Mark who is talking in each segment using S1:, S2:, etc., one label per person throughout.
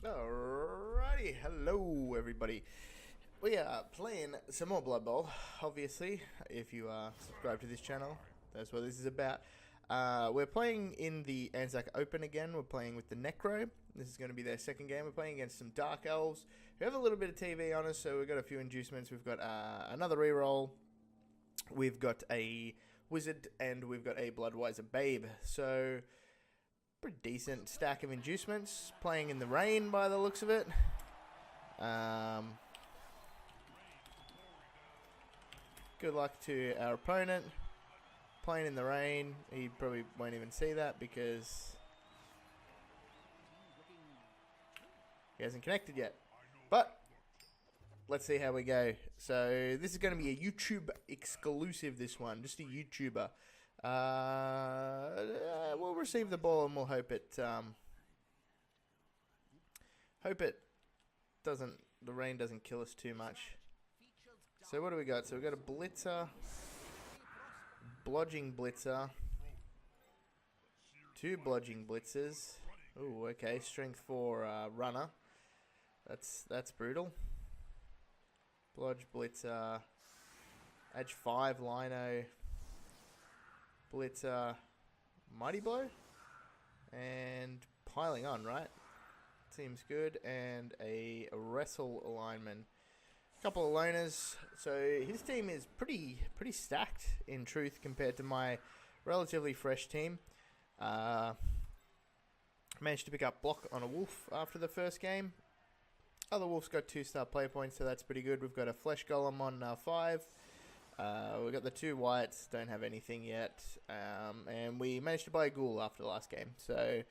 S1: Alrighty, hello everybody. We are playing some more Blood Bowl, obviously. If you are subscribed to this channel, that's what this is about. We're playing in the ANZAC Open again. We're playing with the Necro. This is going to be their second game. We're playing against some Dark Elves who have a little bit of TV on us, so we've got a few inducements. We've got another reroll. We've got a Wizard, and we've got a Bloodwiser Babe. So pretty decent stack of inducements. Playing in the rain by the looks of it. Good luck to our opponent. Playing in the rain. He probably won't even see that because he hasn't connected yet. But let's see how we go. So this is going to be a YouTube exclusive, this one. Just a YouTuber. We'll receive the ball and we'll hope it doesn't, the rain doesn't kill us too much. So what do we got? So we got a blitzer, blodging blitzer, two blodging blitzers. Oh, okay, strength 4 runner. That's brutal. Blodge blitzer, edge 5 lino. Blitzer, Mighty Blow, and piling on, right? Seems good. And a wrestle alignment. Couple of loners. So his team is pretty stacked in truth compared to my relatively fresh team. Managed to pick up block on a wolf after the first game. Other wolf's got 2-star play points, so that's pretty good. We've got a flesh golem on 5. We've got the 2 whites, don't have anything yet, and we managed to buy a ghoul after the last game, so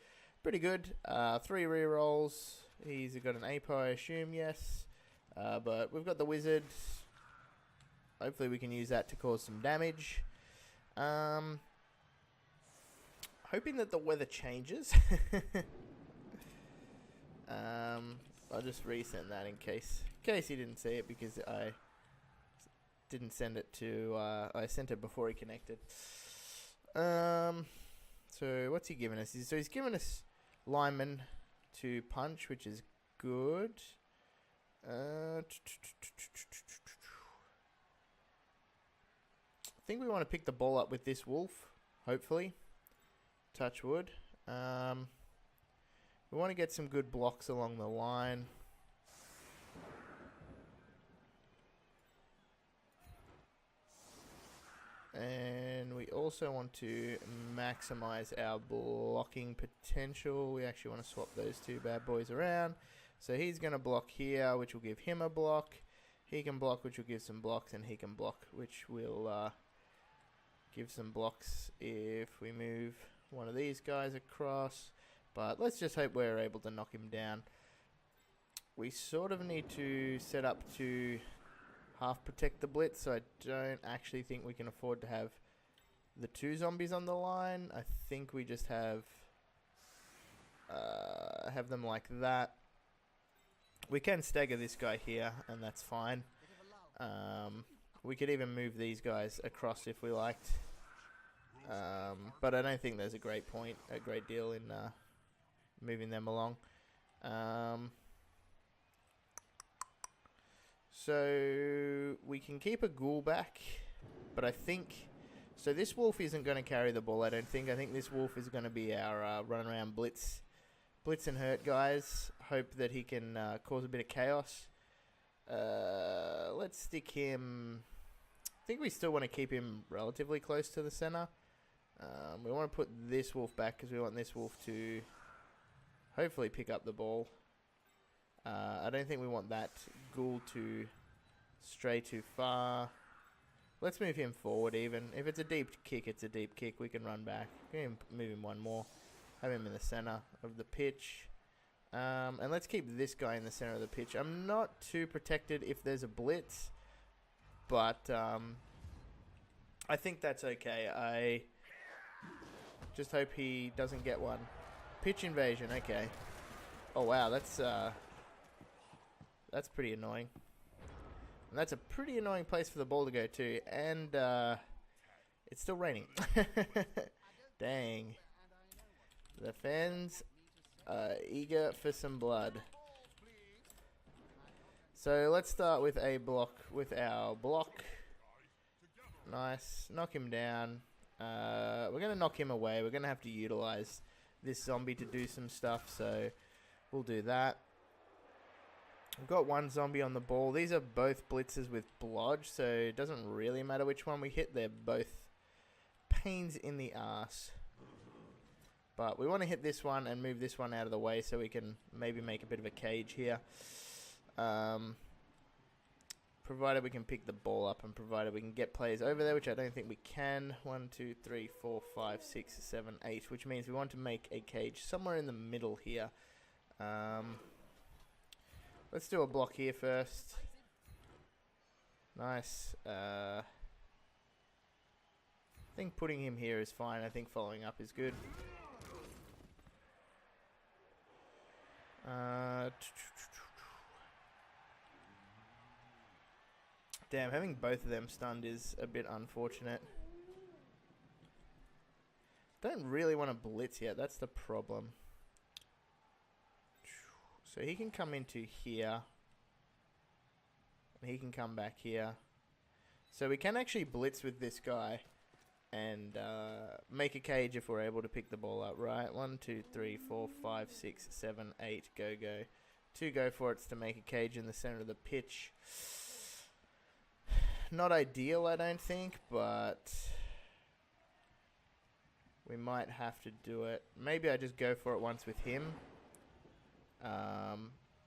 S1: pretty good. 3 rerolls. He's got an apo, I assume, yes, but we've got the wizard. Hopefully we can use that to cause some damage. Hoping that the weather changes. I'll just resend that in case you didn't see it, because I didn't send it to, I sent it before he connected. So what's he giving us? So he's given us lineman to punch, which is good. I think we want to pick the ball up with this wolf, hopefully. Touch wood. We want to get some good blocks along the line. And we also want to maximize our blocking potential. We actually want to swap those 2 bad boys around. So he's going to block here, which will give him a block. He can block, which will give some blocks. And he can block, which will give some blocks if we move one of these guys across. But let's just hope we're able to knock him down. We sort of need to set up to half protect the blitz, so I don't actually think we can afford to have the 2 zombies on the line. I think we just have them like that. We can stagger this guy here, and that's fine. We could even move these guys across if we liked, but I don't think there's a great deal in moving them along. So we can keep a ghoul back, but I think, so this wolf isn't going to carry the ball, I don't think. I think this wolf is going to be our run around blitz and hurt guys. Hope that he can cause a bit of chaos. Let's stick him, I think we still want to keep him relatively close to the center. We want to put this wolf back because we want this wolf to hopefully pick up the ball. I don't think we want that ghoul to stray too far. Let's move him forward even. If it's a deep kick, it's a deep kick. We can run back. We can move him one more. Have him in the center of the pitch. And let's keep this guy in the center of the pitch. I'm not too protected if there's a blitz, but I think that's okay. I just hope he doesn't get one. Pitch invasion, okay. Oh wow, that's pretty annoying. And that's a pretty annoying place for the ball to go to. And it's still raining. Dang. The fans are eager for some blood. So let's start with a block with our block. Nice. Knock him down. We're going to knock him away. We're going to have to utilize this zombie to do some stuff, so we'll do that. We've got one zombie on the ball. These are both blitzers with blodge, so it doesn't really matter which one we hit. They're both pains in the ass. But we want to hit this one and move this one out of the way so we can maybe make a bit of a cage here. Provided we can pick the ball up and provided we can get players over there, which I don't think we can. 1, 2, 3, 4, 5, 6, 7, 8, which means we want to make a cage somewhere in the middle here. Let's do a block here first. Nice. I think putting him here is fine. I think following up is good. Damn, having both of them stunned is a bit unfortunate. Don't really want to blitz yet. That's the problem. So he can come into here. And he can come back here. So we can actually blitz with this guy. And make a cage if we're able to pick the ball up, right? 1, 2, 3, 4, 5, 6, 7, 8. Go, go. 2 go for it's to make a cage in the center of the pitch. Not ideal, I don't think, but we might have to do it. Maybe I just go for it once with him.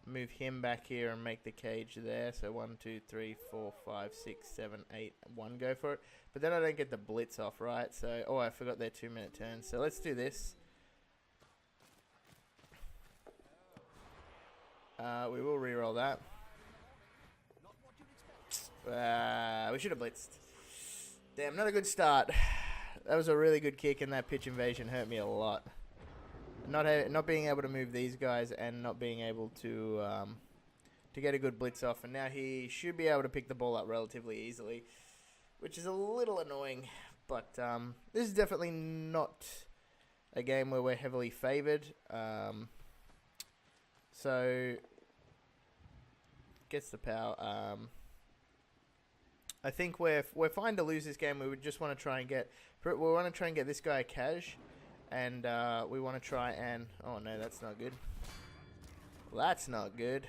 S1: Move him back here and make the cage there. So 1, 2, 3, 4, 5, 6, 7, 8. 1 go for it. But then I don't get the blitz off, right? So, oh, I forgot their 2-minute turns. So let's do this. We will reroll that. We should have blitzed. Damn, not a good start. That was a really good kick, and that pitch invasion hurt me a lot. Not being able to move these guys and not being able to get a good blitz off. And now he should be able to pick the ball up relatively easily, which is a little annoying. But this is definitely not a game where we're heavily favoured. So gets the power. I think we're fine to lose this game. We would just want to try and get this guy a cash, and we want to try and oh no, that's not good. Well, that's not good.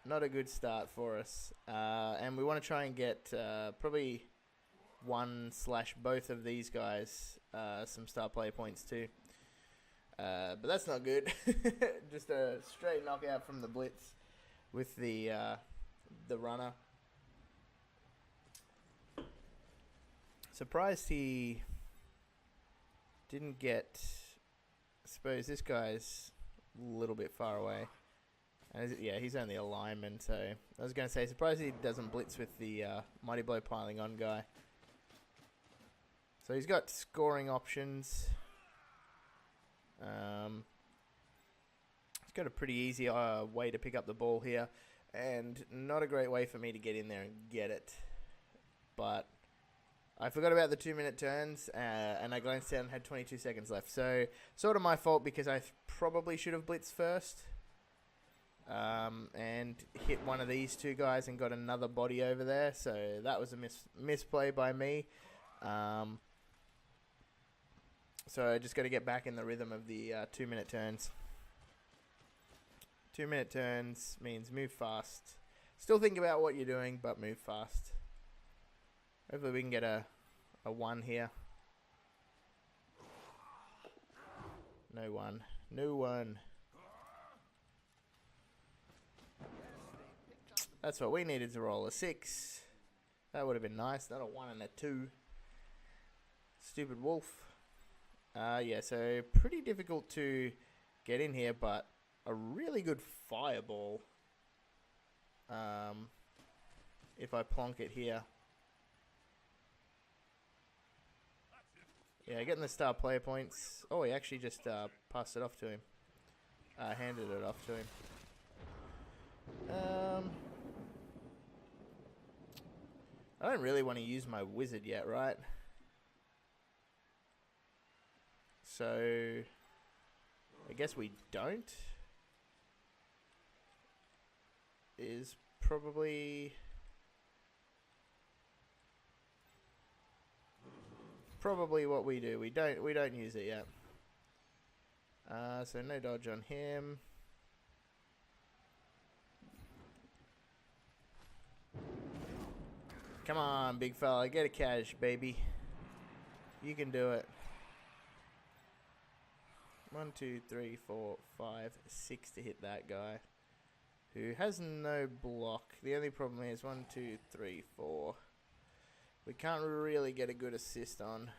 S1: Not a good start for us. And we want to try and get probably one/both of these guys some star player points too. But that's not good. Just a straight knockout from the blitz with the runner. Surprised he didn't get. I suppose this guy's a little bit far away. Yeah, he's only a lineman, so I was going to say, surprised he doesn't blitz with the Mighty Blow piling on guy. So he's got scoring options. He's got a pretty easy way to pick up the ball here, and not a great way for me to get in there and get it. But I forgot about the 2-minute turns, and I glanced down and had 22 seconds left. So, sort of my fault because I probably should have blitzed first. And hit one of these two guys and got another body over there. So, that was a misplay by me. So, I just got to get back in the rhythm of the 2-minute turns. 2-minute turns means move fast. Still think about what you're doing, but move fast. Hopefully we can get a 1 here. No 1. No 1. That's what we needed to roll, a 6. That would have been nice. Not a 1 and a 2. Stupid wolf. Yeah, so pretty difficult to get in here, but a really good fireball. If I plonk it here. Yeah, getting the star player points. Oh, he actually just passed it off to him. Handed it off to him. I don't really want to use my wizard yet, right? So, I guess we don't. is probably what we do. We don't use it yet. So no dodge on him. Come on, big fella, get a cash, baby. You can do it. 1, 2, 3, 4, 5, 6 to hit that guy, who has no block. The only problem is 1, 2, 3, 4. We can't really get a good assist on.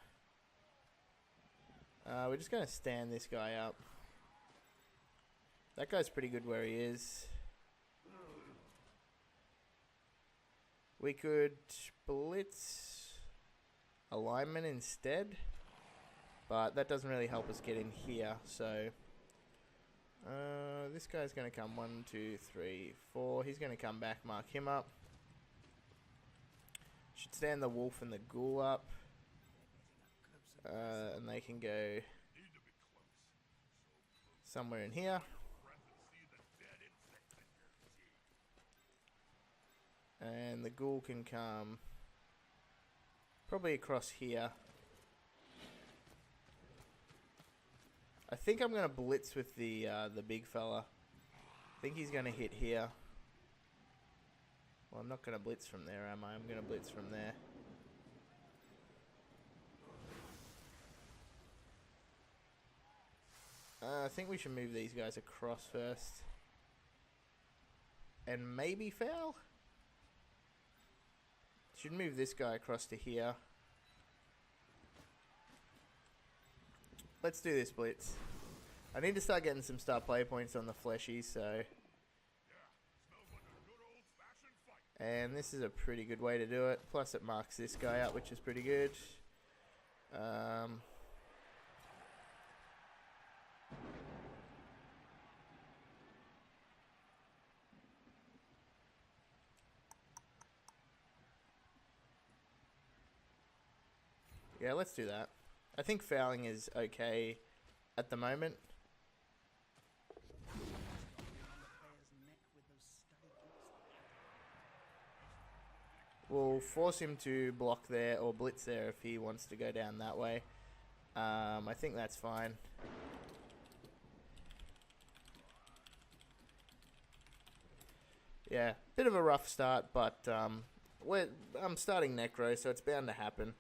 S1: We're just going to stand this guy up. That guy's pretty good where he is. We could blitz alignment instead, but that doesn't really help us get in here. So this guy's going to come 1, 2, 3, 4. He's going to come back, mark him up. Should stand the wolf and the ghoul up, and they can go somewhere in here. And the ghoul can come probably across here. I think I'm going to blitz with the big fella. I think he's going to hit here. Well, I'm not going to blitz from there, am I? I'm going to blitz from there. I think we should move these guys across first. And maybe foul? Should move this guy across to here. Let's do this blitz. I need to start getting some star play points on the fleshies, so... And this is a pretty good way to do it. Plus it marks this guy up, which is pretty good. Yeah, let's do that. I think fouling is okay at the moment. We'll force him to block there or blitz there if he wants to go down that way. I think that's fine. Yeah, bit of a rough start, but I'm starting Necro, so it's bound to happen.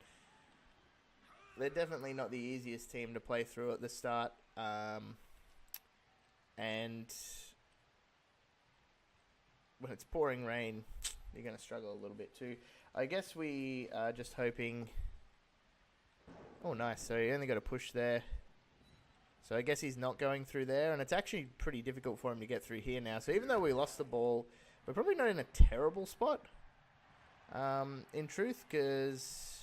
S1: They're definitely not the easiest team to play through at the start. And when it's pouring rain, you're going to struggle a little bit too. I guess we are just hoping... Oh, nice. So he only got a push there. So I guess he's not going through there. And it's actually pretty difficult for him to get through here now. So even though we lost the ball, we're probably not in a terrible spot. In truth, because...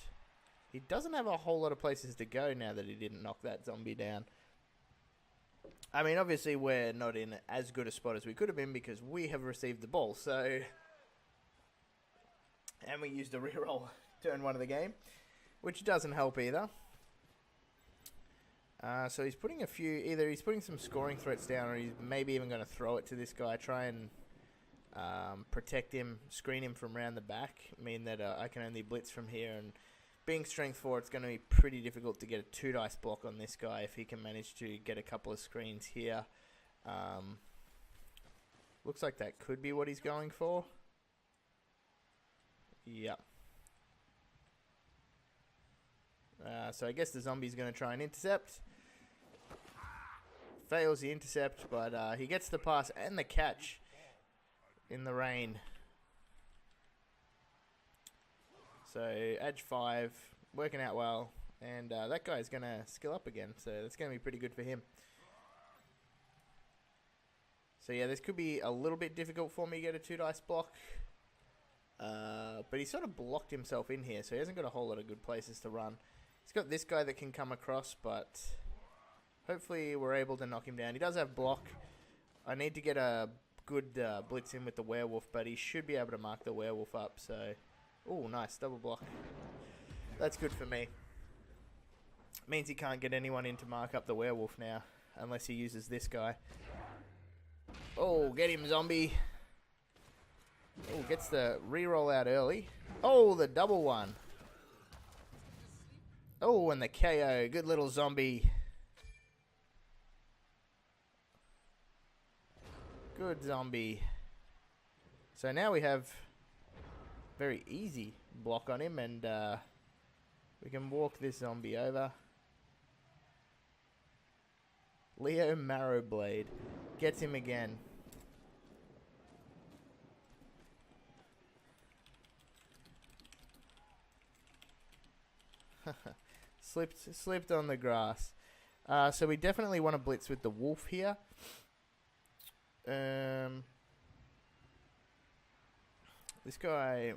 S1: he doesn't have a whole lot of places to go now that he didn't knock that zombie down. I mean, obviously, we're not in as good a spot as we could have been because we have received the ball. So, and we used a reroll turn 1 of the game, which doesn't help either. So he's putting either he's putting some scoring threats down or he's maybe even going to throw it to this guy, try and protect him, screen him from around the back, mean that I can only blitz from here. And being strength 4, it's going to be pretty difficult to get a 2 dice block on this guy if he can manage to get a couple of screens here. Looks like that could be what he's going for. Yep. So I guess the zombie's going to try and intercept. Fails the intercept, but he gets the pass and the catch in the rain. So, edge 5, working out well, and that guy's going to skill up again, so that's going to be pretty good for him. So yeah, this could be a little bit difficult for me to get a 2 dice block, but he sort of blocked himself in here, so he hasn't got a whole lot of good places to run. He's got this guy that can come across, but hopefully we're able to knock him down. He does have block. I need to get a good blitz in with the werewolf, but he should be able to mark the werewolf up, so... Oh, nice. Double block. That's good for me. Means he can't get anyone in to mark up the werewolf now, unless he uses this guy. Oh, get him, zombie. Oh, gets the reroll out early. Oh, the double one. Oh, and the KO. Good little zombie. Good zombie. So now we have very easy block on him, and we can walk this zombie over. Leo Marrowblade gets him again. Slipped on the grass. So we definitely want to blitz with the wolf here. This guy,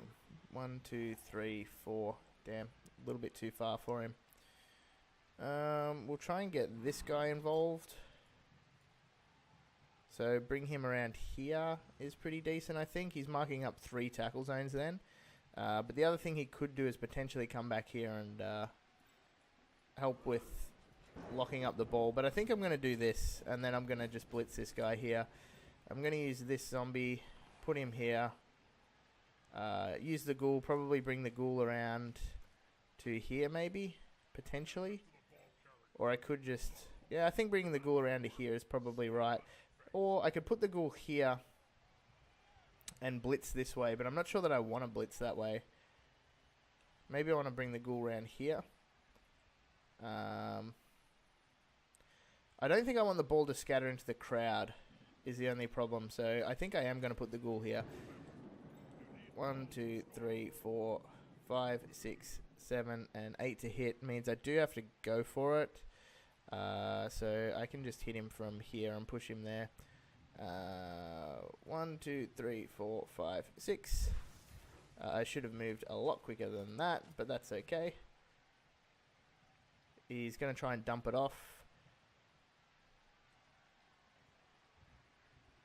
S1: 1, 2, 3, 4. Damn, a little bit too far for him. We'll try and get this guy involved. So bring him around here is pretty decent, I think. He's marking up 3 tackle zones then. But the other thing he could do is potentially come back here and help with locking up the ball. But I think I'm going to do this, and then I'm going to just blitz this guy here. I'm going to use this zombie, put him here. Use the ghoul, probably bring the ghoul around to here maybe, potentially. Or I could just... Yeah, I think bringing the ghoul around to here is probably right. Or I could put the ghoul here and blitz this way, but I'm not sure that I want to blitz that way. Maybe I want to bring the ghoul around here. I don't think I want the ball to scatter into the crowd is the only problem, so I think I am going to put the ghoul here. 1, 2, 3, 4, 5, 6, 7, and 8 to hit means I do have to go for it. So I can just hit him from here and push him there. 1, 2, 3, 4, 5, 6. I should have moved a lot quicker than that, but that's okay. He's going to try and dump it off.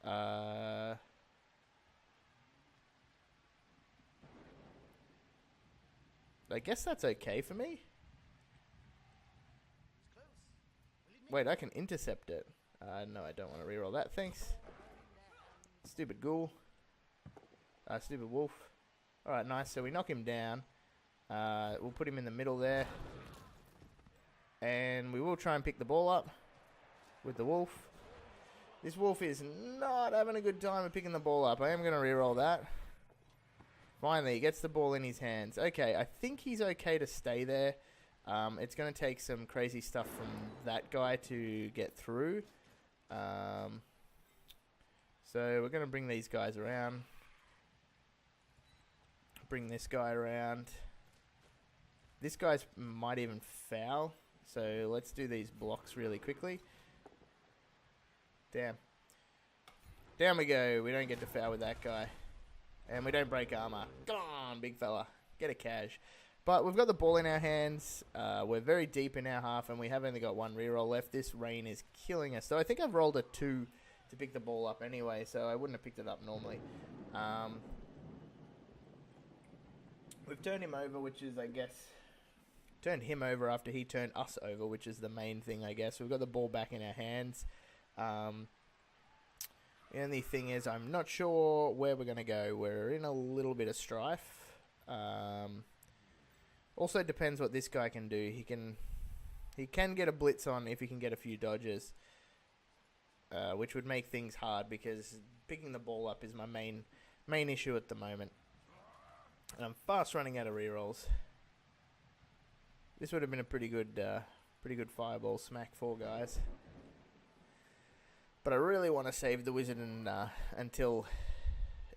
S1: I guess that's okay for me. Wait, I can intercept it. No, I don't want to reroll that. Thanks. Stupid ghoul. Stupid wolf. Alright, nice. So we knock him down. We'll put him in the middle there. And we will try and pick the ball up with the wolf. This wolf is not having a good time of picking the ball up. I am going to reroll that. Finally, he gets the ball in his hands. Okay, I think he's okay to stay there. It's going to take some crazy stuff from that guy to get through. So we're going to bring these guys around. Bring this guy around. This guy's might even foul. So let's do these blocks really quickly. Damn. Down we go. We don't get to foul with that guy. And we don't break armor. Come on, big fella. Get a cash. But we've got the ball in our hands. We're very deep in our half, and we have only got 1 reroll left. This rain is killing us. So I think I've rolled a 2 to pick the ball up anyway, so I wouldn't have picked it up normally. We've turned him over, which is, I guess... Turned him over after he turned us over, which is the main thing, I guess. We've got the ball back in our hands. The only thing is, I'm not sure where we're going to go. We're in a little bit of strife. Also depends what this guy can do. He can get a blitz on if he can get a few dodges, which would make things hard because picking the ball up is my main issue at the moment. And I'm fast running out of rerolls. This would have been a pretty good fireball smack for guys. But I really want to save the wizard until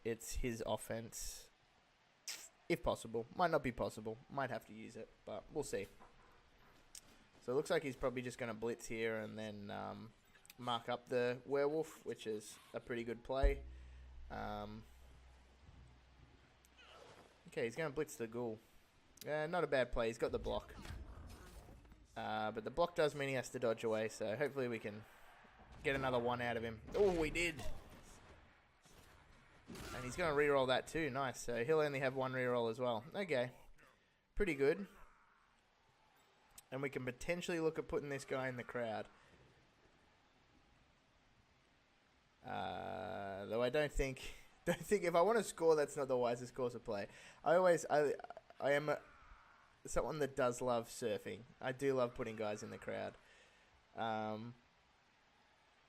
S1: it's his offense. If possible. Might not be possible. Might have to use it, but we'll see. So it looks like he's probably just going to blitz here and then mark up the werewolf, which is a pretty good play. Okay, he's going to blitz the ghoul. Not a bad play. He's got the block. But the block does mean he has to dodge away, so hopefully we can get another 1 out of him. Oh, we did. And he's going to reroll that too. Nice. So he'll only have 1 reroll as well. Okay. Pretty good. And we can potentially look at putting this guy in the crowd. Though I don't think don't think if I want to score, that's not the wisest course of play. I am someone that does love surfing. I do love putting guys in the crowd.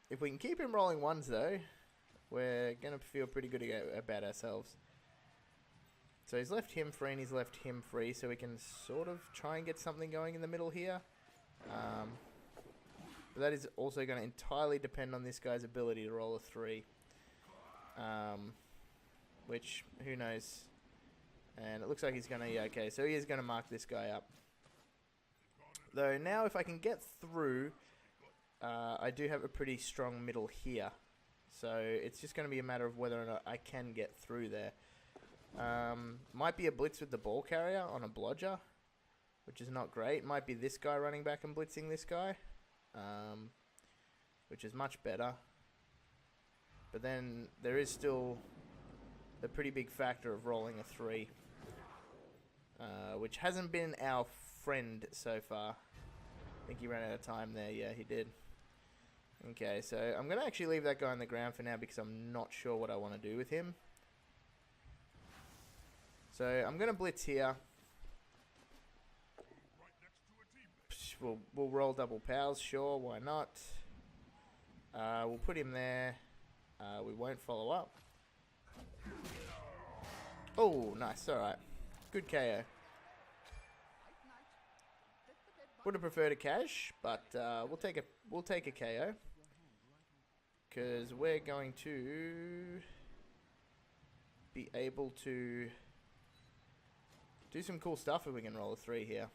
S1: If we can keep him rolling ones, though, we're going to feel pretty good about ourselves. So he's left him free and he's left him free, so we can sort of try and get something going in the middle here. But that is also going to entirely depend on this guy's ability to roll a 3. Which, who knows. And it looks like he's going to, yeah, okay, so he is going to mark this guy up. Though now if I can get through, I do have a pretty strong middle here. So it's just going to be a matter of whether or not I can get through there. Might be a blitz with the ball carrier on a blodger, which is not great. Might be this guy running back and blitzing this guy, which is much better. But then there is still a pretty big factor of rolling a 3, which hasn't been our friend so far. I think he ran out of time there. Yeah, he did. Okay, so I'm going to actually leave that guy on the ground for now because I'm not sure what I want to do with him. So I'm going to blitz here. We'll roll double pals, sure, why not? We'll put him there. We won't follow up. Oh, nice, alright. Good KO. Would have preferred a cash, but we'll take a KO. Because we're going to be able to do some cool stuff if we can roll a 3 here.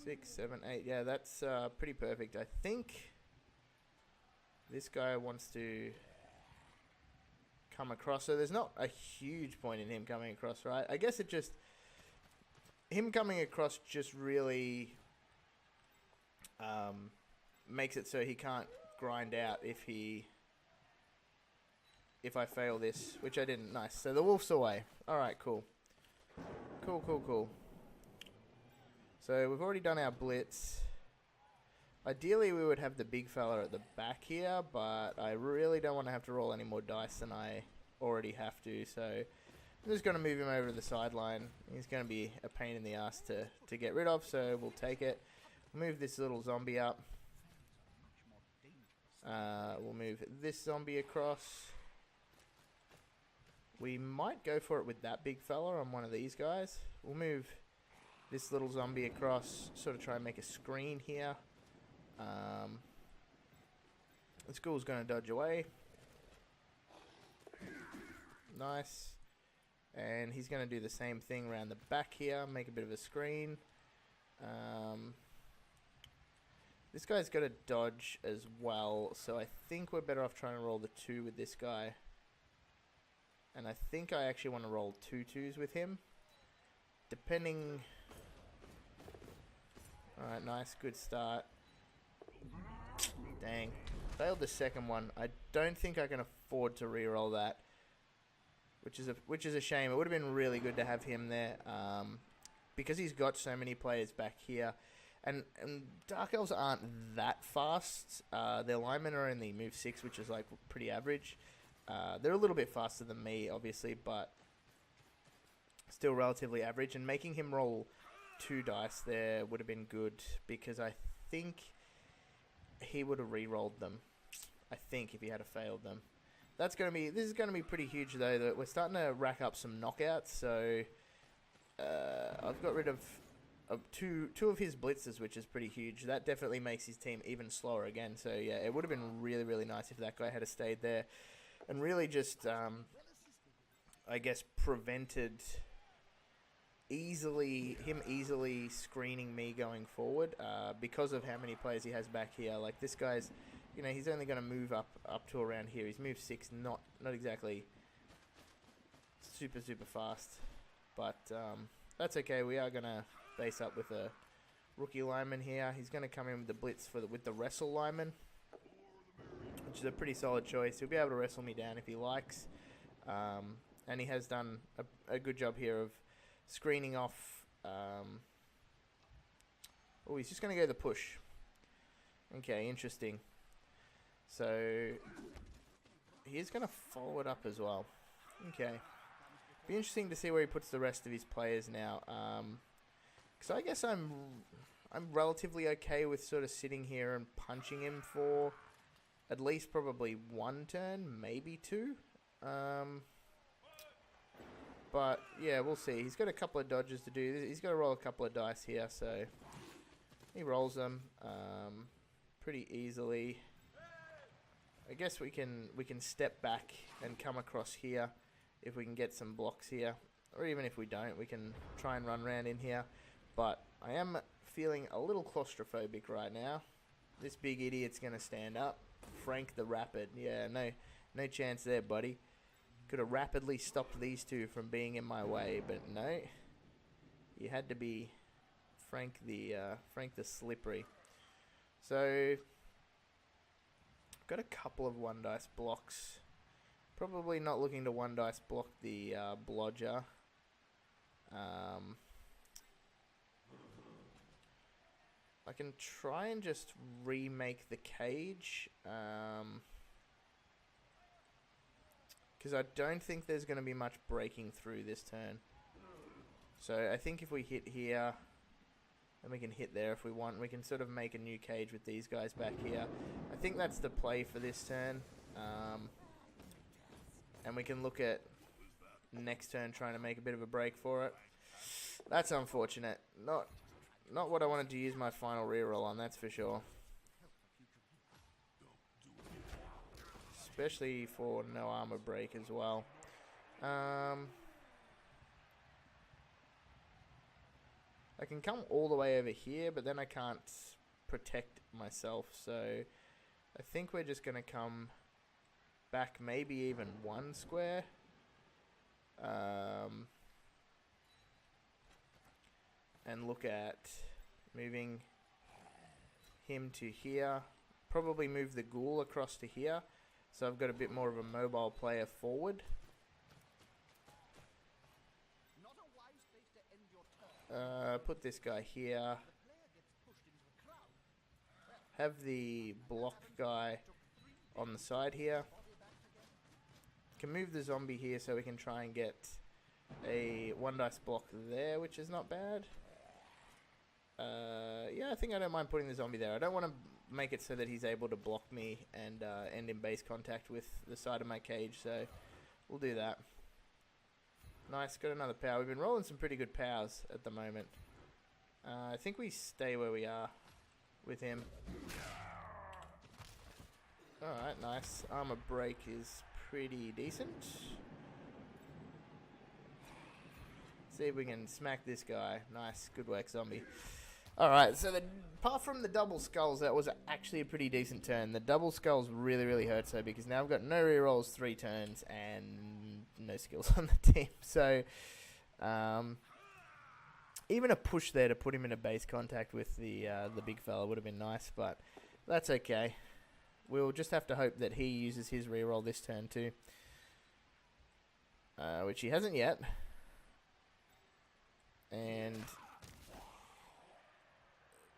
S1: 6, 7, 8. Yeah, that's pretty perfect. I think this guy wants to come across. So there's not a huge point in him coming across, right? I guess it just... him coming across just really makes it so he can't grind out if I fail this, which I didn't. Nice. So the wolf's away. Alright, cool. Cool. So we've already done our blitz. Ideally we would have the big fella at the back here, but I really don't want to have to roll any more dice than I already have to, so I'm just going to move him over to the sideline. He's going to be a pain in the ass to get rid of, so we'll take it. Move this little zombie up. We'll move this zombie across. We might go for it with that big fella on one of these guys. We'll move this little zombie across, sort of try and make a screen here. The school's going to dodge away. Nice. And he's going to do the same thing around the back here, make a bit of a screen. This guy's got to dodge as well, so I think we're better off trying to roll the 2 with this guy. And I think I actually want to roll 2 2s with him. Depending... Alright, nice, good start. Dang. Failed the second one. I don't think I can afford to re-roll that. Which is a shame. It would have been really good to have him there. Because he's got so many players back here. And Dark Elves aren't that fast. Their linemen are only move 6, which is like pretty average. They're a little bit faster than me, obviously, but still relatively average. And making him roll 2 dice there would have been good, because I think he would have re-rolled them. I think if he had failed them. This is going to be pretty huge, though. That we're starting to rack up some knockouts. So I've got rid of two of his blitzers, which is pretty huge. That definitely makes his team even slower again. So yeah, it would have been really, really nice if that guy had stayed there, and really just I guess prevented him easily screening me going forward, because of how many players he has back here. Like this guy's, he's only going to move up to around here. He's moved 6, not exactly super fast, but that's okay. We are going to base up with a rookie lineman here. He's going to come in with the blitz with the wrestle lineman, which is a pretty solid choice. He'll be able to wrestle me down if he likes, and he has done a good job here of screening off. Oh, he's just going to go the push. Okay, interesting. So he's going to follow it up as well. Okay. Be interesting to see where he puts the rest of his players now. Because I guess I'm relatively okay with sort of sitting here and punching him for at least probably one turn, maybe two. But yeah, we'll see. He's got a couple of dodges to do. He's got to roll a couple of dice here, so he rolls them pretty easily. I guess we can step back and come across here if we can get some blocks here, or even if we don't, we can try and run around in here. But I am feeling a little claustrophobic right now. This big idiot's gonna stand up. Frank the Rapid. Yeah, no chance there, buddy. Could have rapidly stopped these two from being in my way, but no. You had to be Frank the Slippery. So got a couple of one dice blocks. Probably not looking to one dice block the blodger. I can try and just remake the cage. Because I don't think there's going to be much breaking through this turn. So I think if we hit here, then we can hit there if we want. We can sort of make a new cage with these guys back here. I think that's the play for this turn. And we can look at next turn trying to make a bit of a break for it. That's unfortunate. Not what I wanted to use my final reroll on, that's for sure. Especially for no armor break as well. I can come all the way over here, but then I can't protect myself. So I think we're just going to come back maybe even one square. And look at moving him to here. Probably move the ghoul across to here. So I've got a bit more of a mobile player forward. Put this guy here. Have the block guy on the side here. Can move the zombie here so we can try and get a one dice block there, which is not bad. Yeah, I think I don't mind putting the zombie there. I don't want to make it so that he's able to block me and end in base contact with the side of my cage, so we'll do that. Nice, got another power. We've been rolling some pretty good powers at the moment. I think we stay where we are with him. Alright, nice. Armor break is pretty decent. See if we can smack this guy. Nice, good work, zombie. Alright, so apart from the double skulls, that was actually a pretty decent turn. The double skulls really, really hurt so because now I've got no rerolls, 3 turns, and no skills on the team. So, even a push there to put him in a base contact with the big fella would have been nice, but that's okay. We'll just have to hope that he uses his reroll this turn too. Which he hasn't yet. And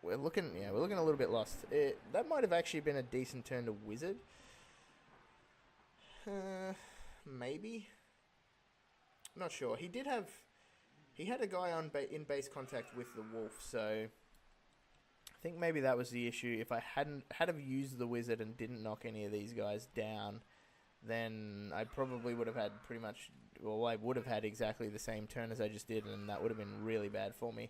S1: we're looking a little bit lost. That might have actually been a decent turn to wizard. Maybe. Not sure. He had a guy in base contact with the wolf, so I think maybe that was the issue. If I had have used the wizard and didn't knock any of these guys down, then I probably would have had pretty much, well, I would have had exactly the same turn as I just did, and that would have been really bad for me.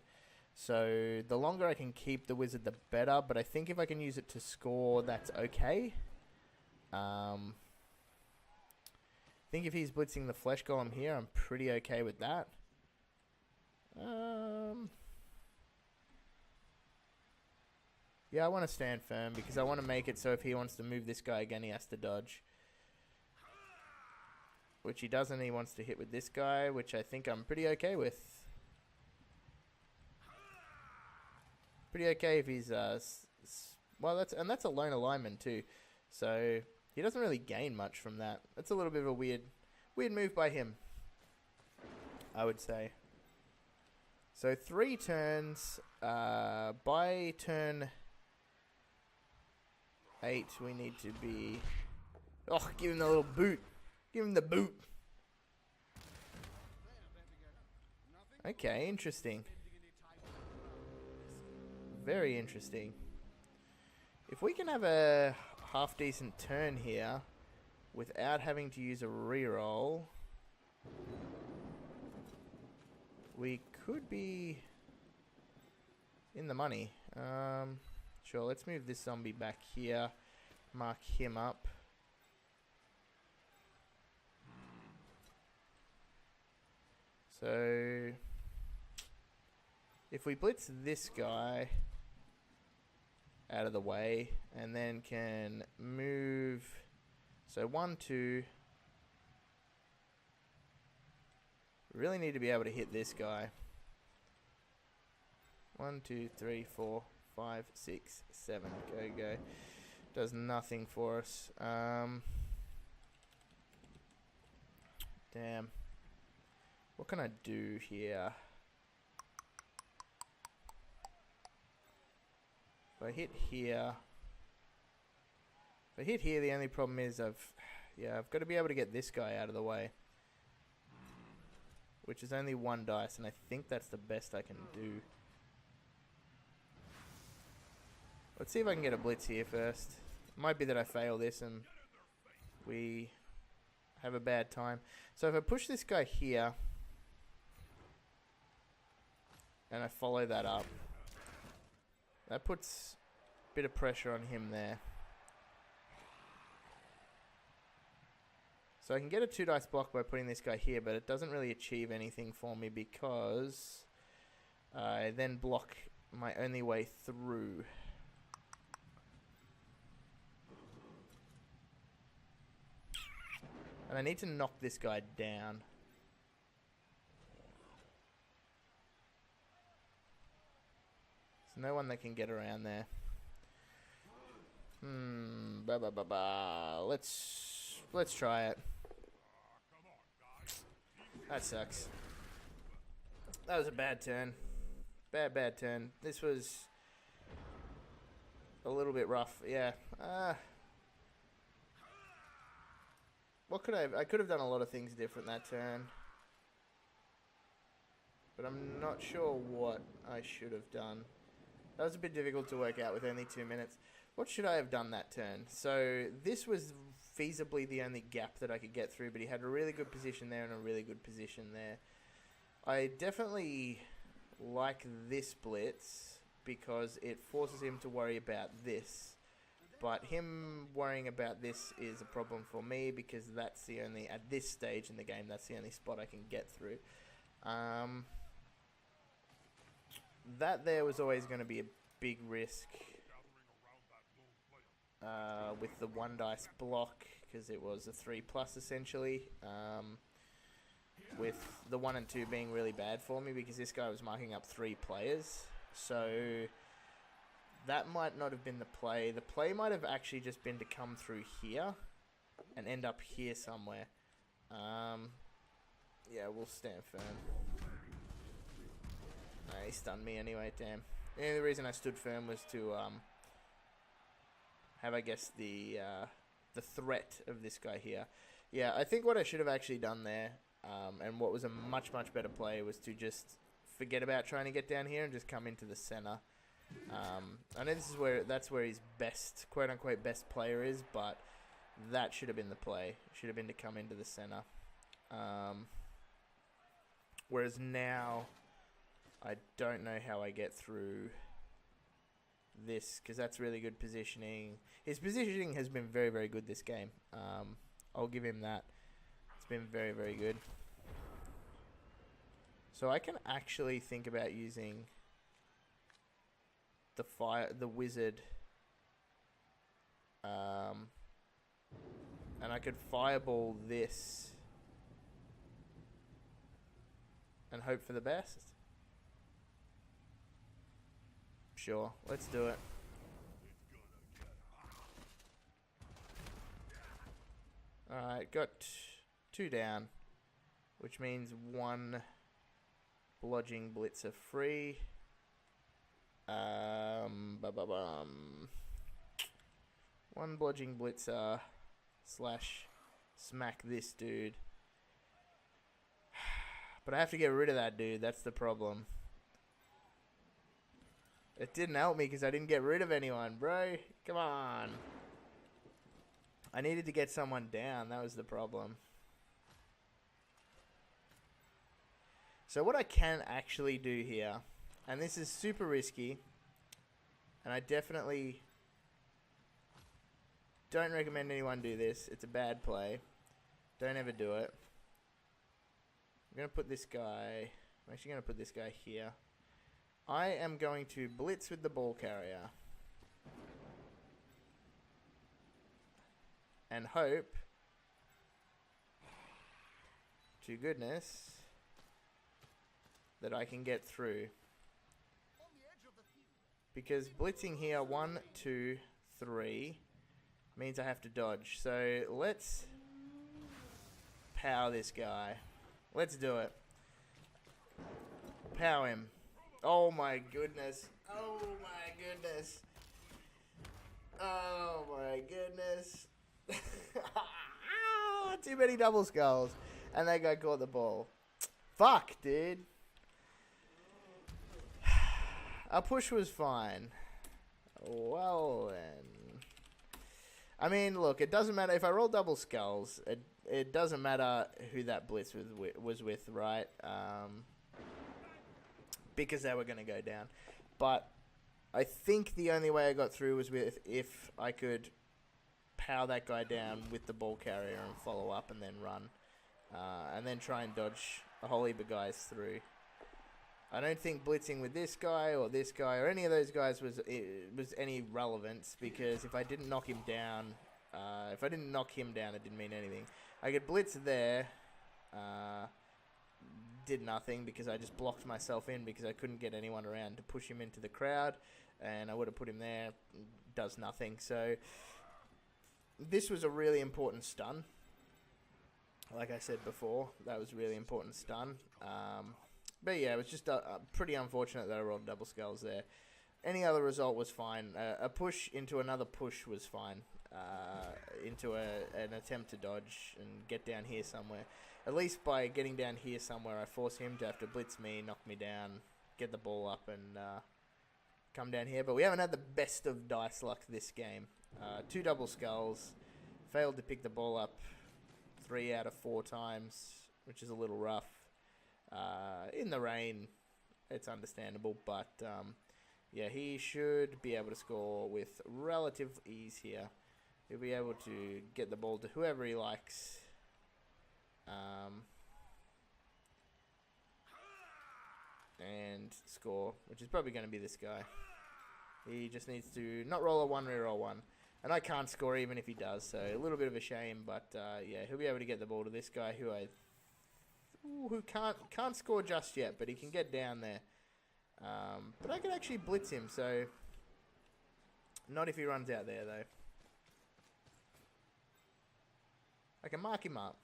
S1: So the longer I can keep the wizard, the better, but I think if I can use it to score, that's okay. I think if he's blitzing the flesh golem here, I'm pretty okay with that. Yeah, I want to stand firm because I want to make it so if he wants to move this guy again, he has to dodge. Which he doesn't. He wants to hit with this guy, which I think I'm pretty okay with. Pretty okay if he's well, that's a lone alignment too, so he doesn't really gain much from that. That's a little bit of a weird move by him, I would say. So 3 turns. By turn 8, we need to be Oh, give him the little boot. Give him the boot. Okay, interesting. Very interesting. If we can have a half-decent turn here without having to use a reroll, we could be in the money. Sure, let's move this zombie back here. Mark him up. So if we blitz this guy out of the way and then can move, so 1, 2, really need to be able to hit this guy. 1, 2, 3, 4, 5, 6, 7. Go. Does nothing for us. Damn. What can I do here? If I hit here, the only problem is I've got to be able to get this guy out of the way, which is only 1 dice, and I think that's the best I can do. Let's see if I can get a blitz here first. It might be that I fail this and we have a bad time. So if I push this guy here and I follow that up, that puts a bit of pressure on him there. So I can get a 2 dice block by putting this guy here, but it doesn't really achieve anything for me because I then block my only way through. And I need to knock this guy down. There's no one that can get around there. Let's try it. That sucks. That was a bad turn. Bad turn. This was a little bit rough. Yeah. What could I could have done a lot of things different that turn. But I'm not sure what I should have done. That was a bit difficult to work out with only 2 minutes. What should I have done that turn? So this was feasibly the only gap that I could get through, but he had a really good position there and a really good position there. I definitely like this blitz because it forces him to worry about this. But him worrying about this is a problem for me because that's the only, at this stage in the game, that's the only spot I can get through. That there was always going to be a big risk with the 1 dice block because it was a 3+ essentially. With the 1 and 2 being really bad for me because this guy was marking up 3 players. So that might not have been the play. The play might have actually just been to come through here and end up here somewhere. Yeah, we'll stand firm. Nah, he stunned me anyway, damn. The only reason I stood firm was to have, I guess, the threat of this guy here. Yeah, I think what I should have actually done there, and what was a much better play, was to just forget about trying to get down here and just come into the center. I know this is that's where his best, quote unquote, best player is, but that should have been the play. Should have been to come into the center. Whereas now, I don't know how I get through this because that's really good positioning. His positioning has been very good this game. I'll give him that. It's been very good. So I can actually think about using the wizard, and I could fireball this and hope for the best. Sure, let's do it. Alright, got 2 down, which means 1 blodging blitzer free. 1 blodging blitzer slash smack this dude. But I have to get rid of that dude. That's the problem. It didn't help me because I didn't get rid of anyone, bro. Come on. I needed to get someone down. That was the problem. So what I can actually do here, and this is super risky, and I definitely don't recommend anyone do this. It's a bad play. Don't ever do it. I'm going to put this guy... I'm actually going to put this guy here. I am going to blitz with the ball carrier. And hope to goodness that I can get through. Because blitzing here, 1, 2, 3, means I have to dodge. So let's power this guy. Let's do it. Power him. Oh my goodness. Oh my goodness. Oh my goodness. Too many double skulls. And that guy caught the ball. Fuck, dude. Our push was fine. Well then. I mean, look, it doesn't matter. If I roll double skulls, it doesn't matter who that blitz was with, right? Because they were going to go down. But I think the only way I got through was with if I could power that guy down with the ball carrier and follow up and then run. And then try and dodge a whole heap of guys through. I don't think blitzing with this guy or any of those guys was any relevance, because if I didn't knock him down, it didn't mean anything. I could blitz there, did nothing because I just blocked myself in because I couldn't get anyone around to push him into the crowd, and I would have put him there, does nothing. So this was a really important stun. Like I said before, that was a really important stun. But yeah, it was just pretty unfortunate that I rolled double skulls there. Any other result was fine. A push into another push was fine. Into an attempt to dodge and get down here somewhere. At least by getting down here somewhere, I force him to have to blitz me, knock me down, get the ball up, and come down here. But we haven't had the best of dice luck this game. 2 double skulls. Failed to pick the ball up 3 out of 4 times, which is a little rough. In the rain, it's understandable, but yeah, he should be able to score with relative ease here. He'll be able to get the ball to whoever he likes. And score, which is probably going to be this guy. He just needs to not roll a 1, reroll 1. And I can't score even if he does, so a little bit of a shame, but yeah, he'll be able to get the ball to this guy who can't score just yet, but he can get down there. But I could actually blitz him, so not if he runs out there though. I can mark him up.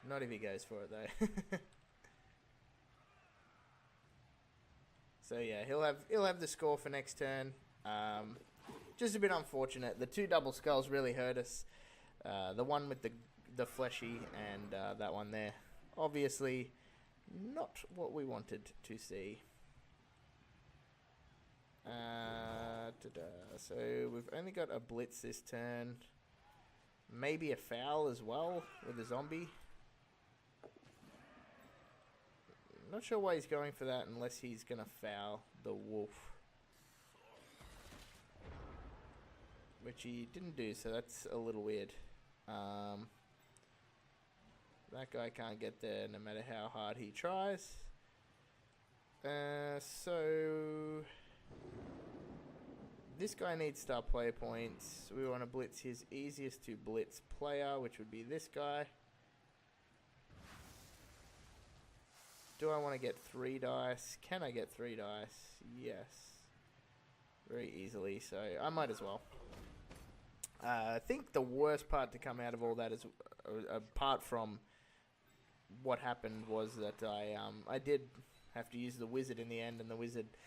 S1: Not if he goes for it though. So yeah, he'll have the score for next turn. Just a bit unfortunate. The 2 double skulls really hurt us. The one with the fleshy and that one there. Obviously, not what we wanted to see. So we've only got a blitz this turn. Maybe a foul as well with a zombie. Not sure why he's going for that unless he's going to foul the wolf. Which he didn't do, so that's a little weird. That guy can't get there no matter how hard he tries. So this guy needs star player points. We want to blitz his easiest to blitz player, which would be this guy. Do I want to get 3 dice? Can I get 3 dice? Yes. Very easily, so I might as well. I think the worst part to come out of all that is, apart from what happened, was that I did have to use the wizard in the end, and the wizard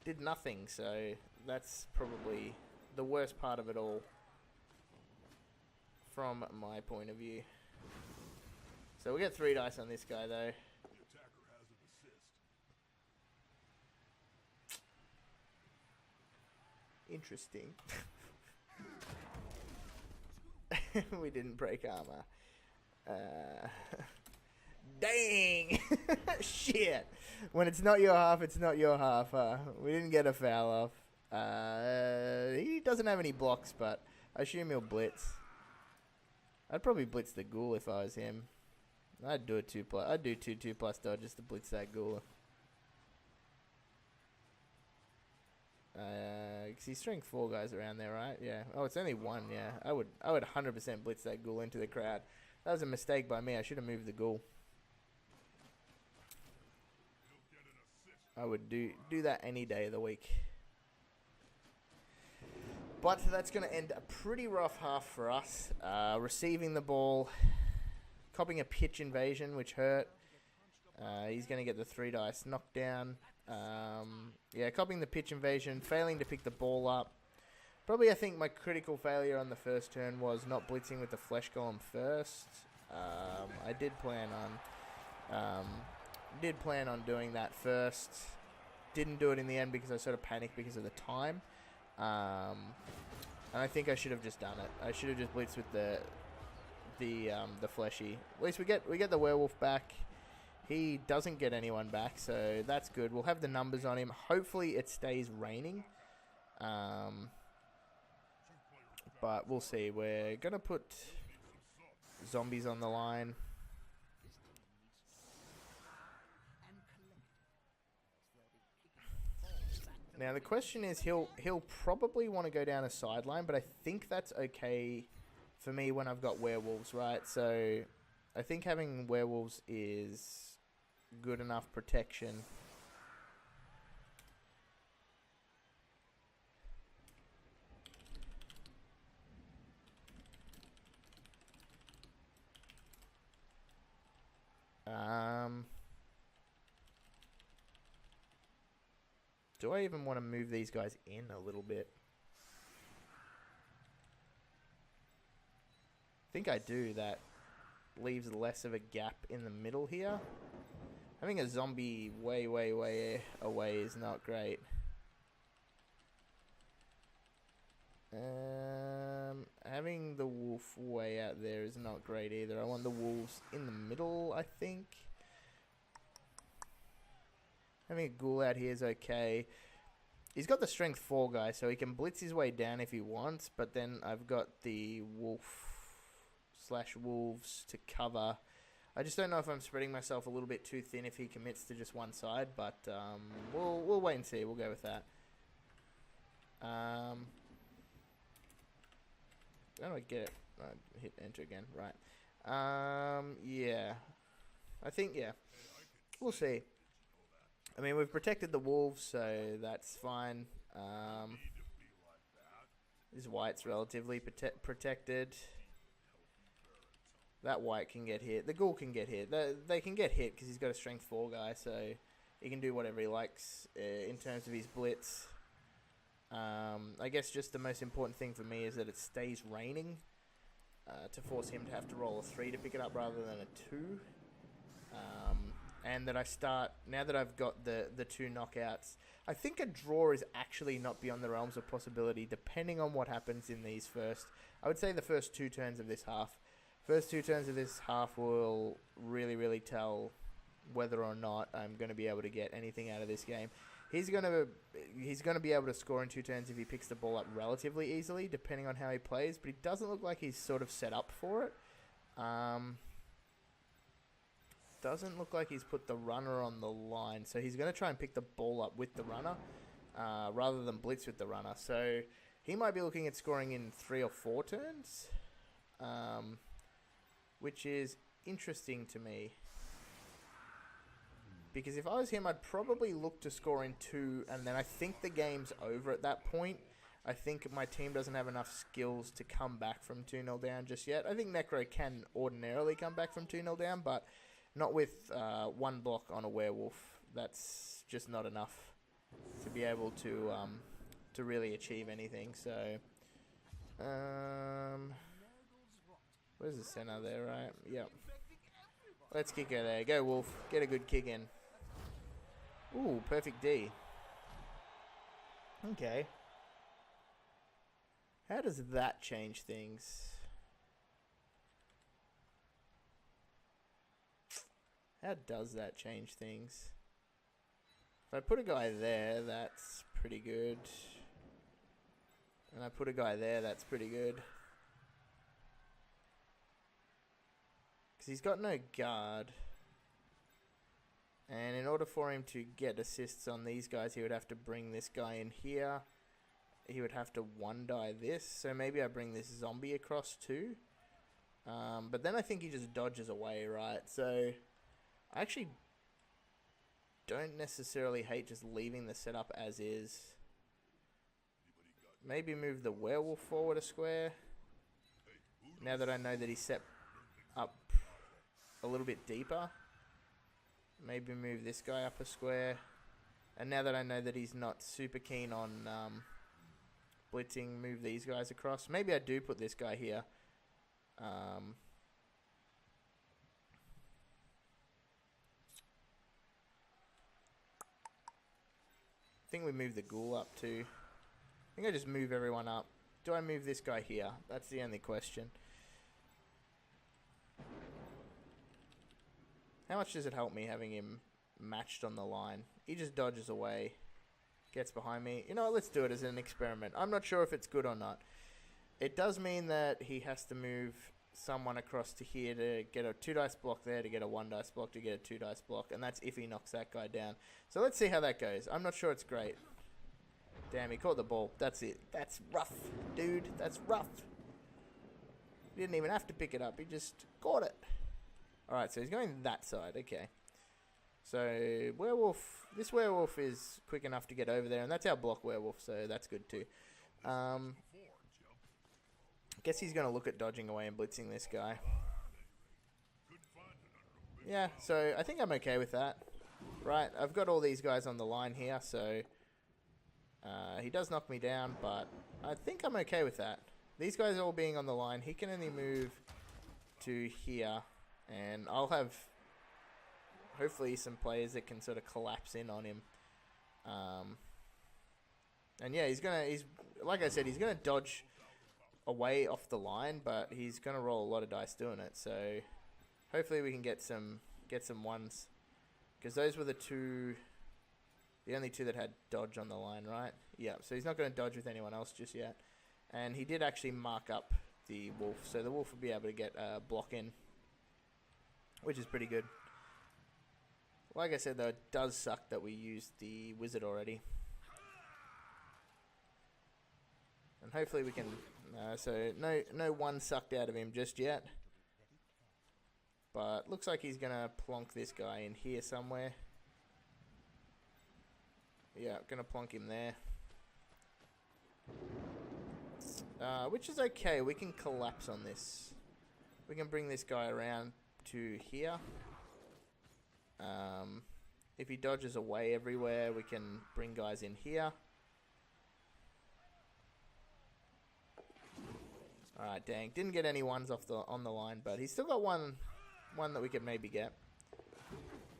S1: did nothing, so that's probably the worst part of it all, from my point of view. So we'll get 3 dice on this guy, though. Interesting. We didn't break armor. Dang! Shit! When it's not your half, it's not your half. We didn't get a foul off. He doesn't have any blocks, but I assume he'll blitz. I'd probably blitz the ghoul if I was him. I'd do a 2+. I'd do 2+2+ dodges to blitz that ghoul. Cause he's strength 4 guys around there, right? Yeah. Oh, it's only 1. Yeah. I would 100% blitz that ghoul into the crowd. That was a mistake by me. I should have moved the ghoul. I would do that any day of the week. But that's going to end a pretty rough half for us. Receiving the ball, copying a pitch invasion, which hurt. He's going to get the 3 dice knockdown. Yeah, copying the pitch invasion, failing to pick the ball up. Probably, I think my critical failure on the first turn was not blitzing with the flesh golem first. I did plan on doing that first. Didn't do it in the end because I sort of panicked because of the time. And I think I should have just done it. I should have just blitzed with the fleshy. At least we get the werewolf back. He doesn't get anyone back, so that's good. We'll have the numbers on him. Hopefully it stays raining. But we'll see. We're going to put zombies on the line. Now the question is, he'll probably want to go down a sideline, but I think that's okay for me when I've got werewolves, right? So I think having werewolves is good enough protection. Do I even want to move these guys in a little bit? I think I do. That leaves less of a gap in the middle here. Having a zombie way away is not great. Having the wolf way out there is not great either. I want the wolves in the middle, I think. Having a ghoul out here is okay. He's got the strength 4 guy, so he can blitz his way down if he wants, but then I've got the wolf/wolves to cover. I just don't know if I'm spreading myself a little bit too thin if he commits to just one side, but we'll wait and see. We'll go with that. How do I get it? Hit enter again. Right. Yeah. I think, yeah. We'll see. I mean, we've protected the wolves, so that's fine. This white's relatively protected. That white can get hit. The ghoul can get hit. They can get hit because he's got a strength 4 guy, so he can do whatever he likes in terms of his blitz. I guess just the most important thing for me is that it stays raining to force him to have to roll a 3 to pick it up rather than a 2. And that I start, now that I've got the 2 knockouts, I think a draw is actually not beyond the realms of possibility, depending on what happens in these first, I would say the first 2 turns of this half. First 2 turns of this half will really tell whether or not I'm going to be able to get anything out of this game. He's going to be able to score in 2 turns if he picks the ball up relatively easily, depending on how he plays, but he doesn't look like he's sort of set up for it. Doesn't look like he's put the runner on the line, so he's going to try and pick the ball up with the runner rather than blitz with the runner. So he might be looking at scoring in 3 or 4 turns, which is interesting to me. Because if I was him, I'd probably look to score in 2, and then I think the game's over at that point. I think my team doesn't have enough skills to come back from 2-0 down just yet. I think Necro can ordinarily come back from 2-0 down, but not with 1 block on a werewolf. That's just not enough to be able to to really achieve anything. So, where's the center there, right? Yep. Let's kick her there. Go, Wolf. Get a good kick in. Ooh, perfect D. Okay. How does that change things? How does that change things? If I put a guy there, that's pretty good. And I put a guy there, that's pretty good. Because he's got no guard. And in order for him to get assists on these guys, he would have to bring this guy in here. He would have to one-die this. So maybe I bring this zombie across too. But then I think he just dodges away, right? So I actually don't necessarily hate just leaving the setup as is. Maybe move the werewolf forward a square. Now that I know that he's set up a little bit deeper. Maybe move this guy up a square. And now that I know that he's not super keen on blitzing, move these guys across. Maybe I do put this guy here. I think we move the ghoul up too. I think I just move everyone up. Do I move this guy here? That's the only question. How much does it help me having him matched on the line? He just dodges away. Gets behind me. You know what? Let's do it as an experiment. I'm not sure if it's good or not. It does mean that he has to move someone across to here to get a 2 dice block there, to get a 1 dice block, to get a 2 dice block. And that's if he knocks that guy down. So let's see how that goes. I'm not sure it's great. Damn, he caught the ball. That's it. That's rough, dude. That's rough. He didn't even have to pick it up. He just caught it. Alright, so he's going that side. Okay. So, werewolf. This werewolf is quick enough to get over there. And that's our block werewolf, so that's good too. Guess he's going to look at dodging away and blitzing this guy. Yeah, so I think I'm okay with that. Right, I've got all these guys on the line here, so he does knock me down, but I think I'm okay with that. These guys all being on the line, he can only move to here, and I'll have hopefully some players that can sort of collapse in on him. And yeah, he's like I said, he's gonna dodge away off the line, but he's gonna roll a lot of dice doing it. So hopefully we can get some ones, because those were the only two that had dodge on the line, right? Yeah. So he's not gonna dodge with anyone else just yet, and he did actually mark up the wolf, so the wolf will be able to get a block in, which is pretty good. Like I said, though, it does suck that we used the wizard already. And hopefully we can... so no one sucked out of him just yet. But looks like he's going to plonk this guy in here somewhere. Yeah, going to plonk him there. Which is okay. We can collapse on this. We can bring this guy around to here. If he dodges away everywhere, we can bring guys in here. Alright, dang. Didn't get any ones on the line, but he's still got one that we could maybe get.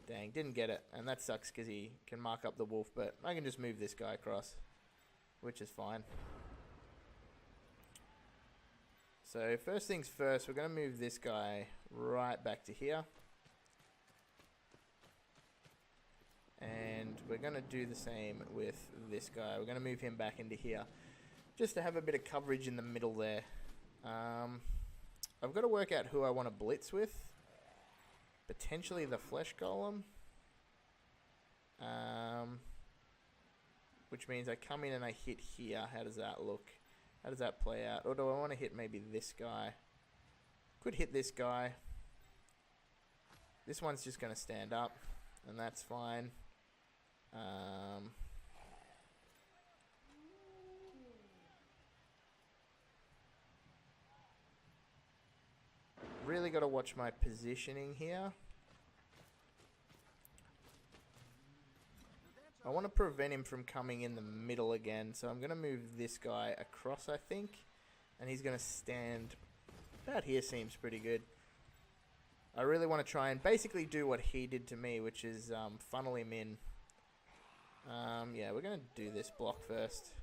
S1: Dang, didn't get it. And that sucks because he can mark up the wolf, but I can just move this guy across, which is fine. So first things first, we're going to move this guy right back to here. And we're going to do the same with this guy. We're going to move him back into here, just to have a bit of coverage in the middle there. I've got to work out who I want to blitz with. Potentially the flesh golem. Which means I come in and I hit here. How does that look? How does that play out? Or do I want to hit maybe this guy? Could hit this guy. This one's just going to stand up, and that's fine. Really got to watch my positioning here. I want to prevent him from coming in the middle again, so I'm going to move this guy across, I think. And he's going to stand about here, seems pretty good. I really want to try and basically do what he did to me, which is funnel him in. Yeah, we're going to do this block first.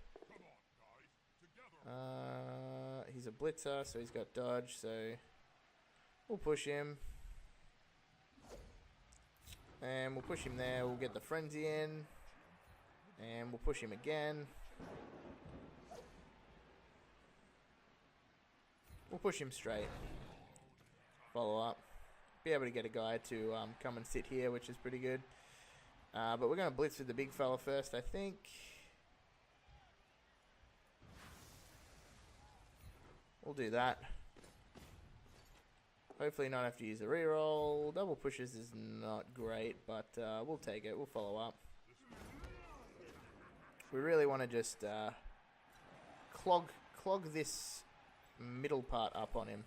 S1: He's a blitzer, so he's got dodge, so we'll push him. And we'll push him there, we'll get the frenzy in. And we'll push him again. We'll push him straight. Follow up. Be able to get a guy to come and sit here, which is pretty good. But we're going to blitz with the big fella first, I think. We'll do that. Hopefully not have to use a reroll. Double pushes is not great, but we'll take it. We'll follow up. We really want to just clog this middle part up on him.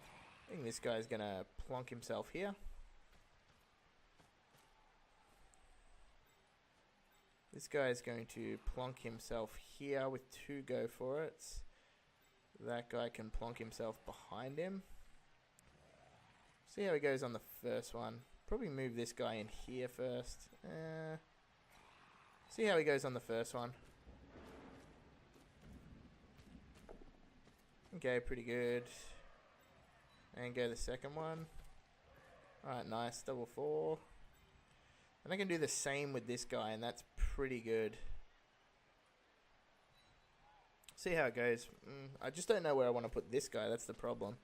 S1: I think this guy's going to plonk himself here. This guy is going to plonk himself here with 2 go for it. That guy can plonk himself behind him. See how he goes on the first one. Probably move this guy in here first. See how he goes on the first one. Okay, pretty good. And go the second one. Alright, nice. Double 4. And I can do the same with this guy, and that's pretty good. See how it goes. I just don't know where I want to put this guy. That's the problem.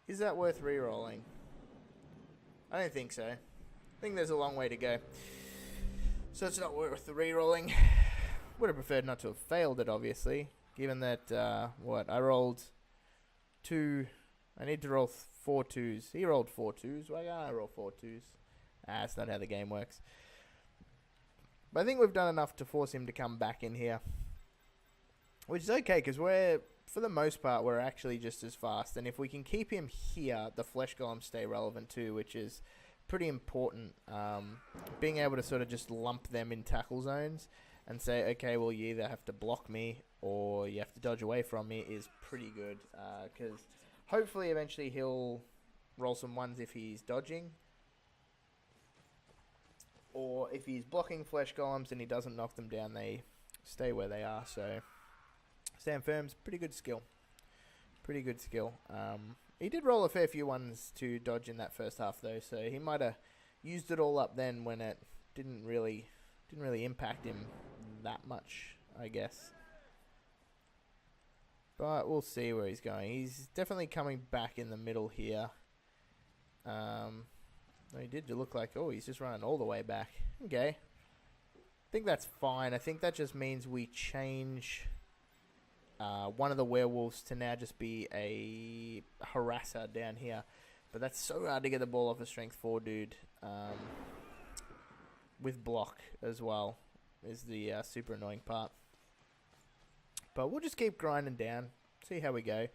S1: Is that worth re-rolling? I don't think so. I think there's a long way to go. So it's not worth the re-rolling. Would have preferred not to have failed it, obviously. Given that, what, I rolled 2... I need to roll 4 2s. He rolled 4 2s. Why can't I roll 4 2s? That's not how the game works. But I think we've done enough to force him to come back in here. Which is okay, because we're, for the most part, we're actually just as fast. And if we can keep him here, the flesh golems stay relevant too, which is pretty important. Being able to sort of just lump them in tackle zones and say, okay, well, you either have to block me or you have to dodge away from me is pretty good. Because hopefully eventually he'll roll some 1s if he's dodging. Or if he's blocking flesh golems and he doesn't knock them down, they stay where they are. So stand firm's pretty good skill. Pretty good skill. He did roll a fair few 1s to dodge in that first half though, so he might have used it all up then when it didn't really impact him that much, I guess. But we'll see where he's going. He's definitely coming back in the middle here. He did look like, oh, he's just running all the way back. Okay. I think that's fine. I think that just means we change one of the werewolves to now just be a harasser down here. But that's so hard to get the ball off a strength 4 dude. With block as well is the super annoying part. But we'll just keep grinding down. See how we go.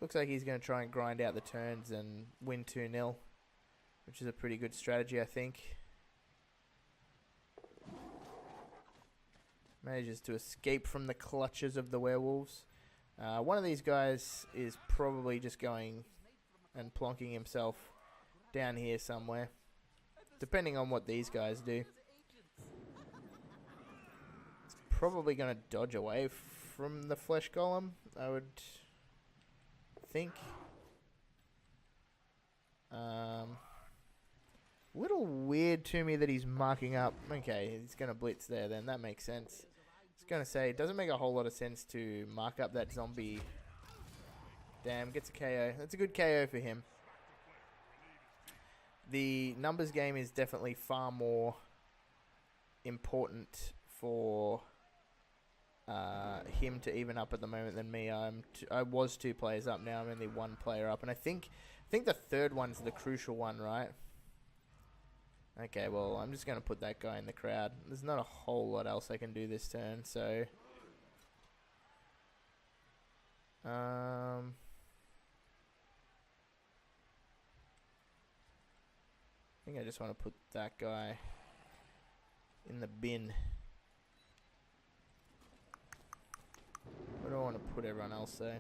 S1: Looks like he's going to try and grind out the turns and win 2-0. Which is a pretty good strategy, I think. Manages to escape from the clutches of the werewolves. One of these guys is probably just going and plonking himself down here somewhere. Depending on what these guys do. It's probably going to dodge away from the flesh golem, I would think. Little weird to me that he's marking up. Okay, he's going to blitz there then. That makes sense. I was going to say, it doesn't make a whole lot of sense to mark up that zombie. Damn, gets a KO. That's a good KO for him. The numbers game is definitely far more important for him to even up at the moment than me. I was 2 players up, now I'm only 1 player up. And I think the third one's the crucial one, right? Okay, well, I'm just going to put that guy in the crowd. There's not a whole lot else I can do this turn, so... think I just want to put that guy in the bin. Where do I want to put everyone else though?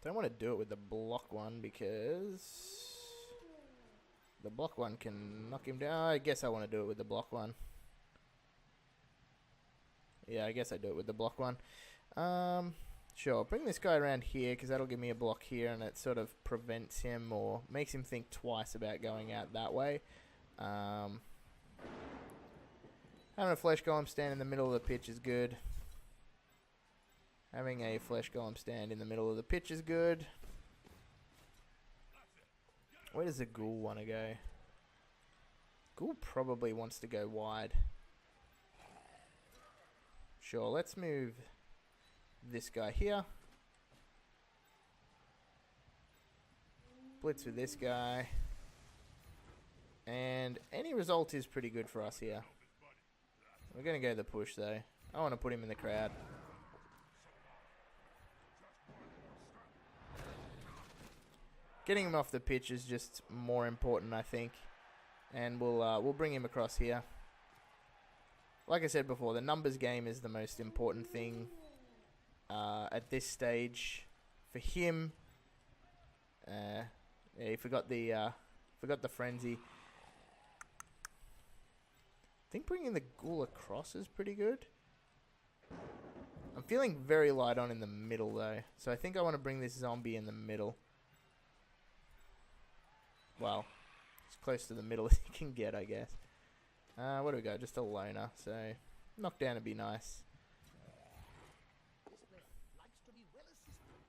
S1: Don't want to do it with the block one because the block one can knock him down. I guess I want to do it with the block one. Yeah, I guess I do it with the block one. Sure, bring this guy around here because that'll give me a block here and it sort of prevents him or makes him think twice about going out that way. Having a flesh golem stand in the middle of the pitch is good. Having a flesh golem stand in the middle of the pitch is good. Where does the ghoul want to go? Ghoul probably wants to go wide. Sure, let's move this guy here. Blitz with this guy. And any result is pretty good for us here. We're going to go the push though. I want to put him in the crowd. Getting him off the pitch is just more important, I think. And we'll bring him across here. Like I said before, the numbers game is the most important thing at this stage for him. Yeah, he forgot the frenzy. I think bringing the ghoul across is pretty good. I'm feeling very light on in the middle though, so I think I want to bring this zombie in the middle. Well, as close to the middle as you can get, I guess. What do we got? Just a loner, so knockdown would be nice.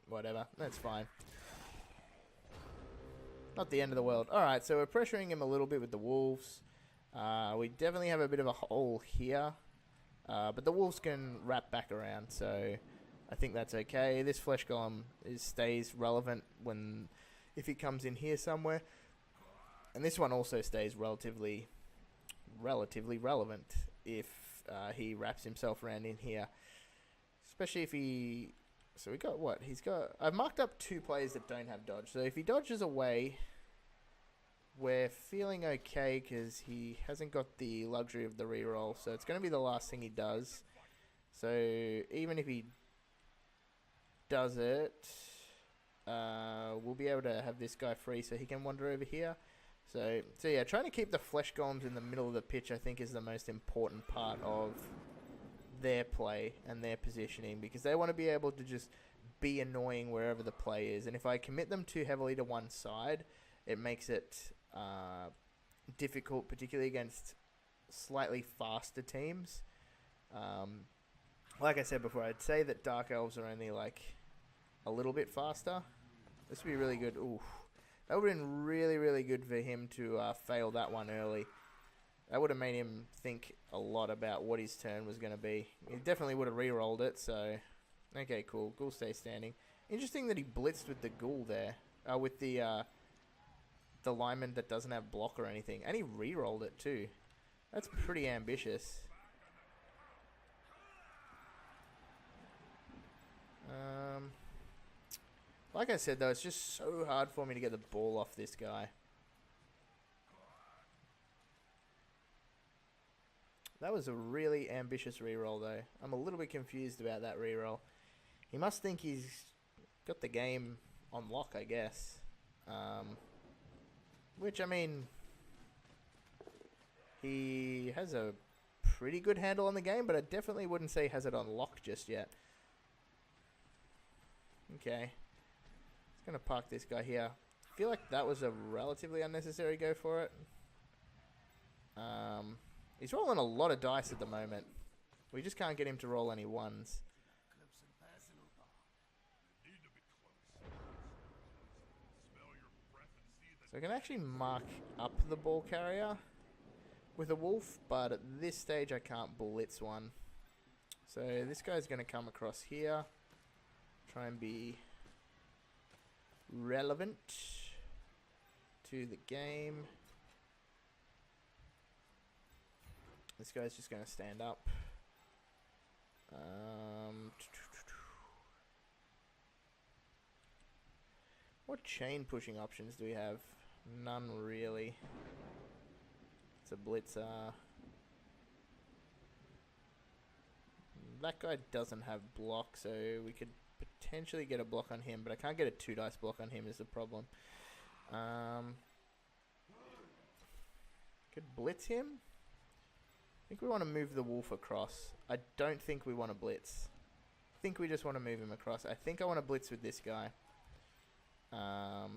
S1: Whatever, that's fine. Not the end of the world. Alright, so we're pressuring him a little bit with the wolves. We definitely have a bit of a hole here. But the wolves can wrap back around, so I think that's okay. This flesh golem stays relevant if he comes in here somewhere. And this one also stays relatively relevant if he wraps himself around in here. Especially if he... So we got what? I've marked up 2 players that don't have dodge. So if he dodges away, we're feeling okay because he hasn't got the luxury of the reroll. So it's going to be the last thing he does. So even if he does it, we'll be able to have this guy free so he can wander over here. So yeah, trying to keep the flesh golems in the middle of the pitch, I think, is the most important part of their play and their positioning, because they want to be able to just be annoying wherever the play is. And if I commit them too heavily to one side, it makes it difficult, particularly against slightly faster teams. Like I said before, I'd say that Dark Elves are only like a little bit faster. This would be really good. Ooh. That would have been really, really good for him to fail that one early. That would have made him think a lot about what his turn was going to be. He definitely would have re-rolled it, so... Okay, cool. Ghoul stays standing. Interesting that he blitzed with the ghoul there. With the lineman that doesn't have block or anything. And he re-rolled it too. That's pretty ambitious. Like I said though, it's just so hard for me to get the ball off this guy. That was a really ambitious reroll though. I'm a little bit confused about that reroll. He must think he's got the game on lock, I guess. Which, I mean, he has a pretty good handle on the game, but I definitely wouldn't say he has it on lock just yet. Okay. Just going to park this guy here. I feel like that was a relatively unnecessary go for it. He's rolling a lot of dice at the moment. We just can't get him to roll any ones. So I can actually mark up the ball carrier with a wolf, but at this stage I can't blitz one. So this guy's going to come across here. Try and be relevant to the game. This guy's just going to stand up. What chain pushing options do we have? None really. It's a blitzer. That guy doesn't have block, so we could potentially get a block on him, but I can't get a 2 dice block on him is the problem. Could blitz him? I think we want to move the wolf across. I don't think we want to blitz. I think we just want to move him across. I think I want to blitz with this guy. I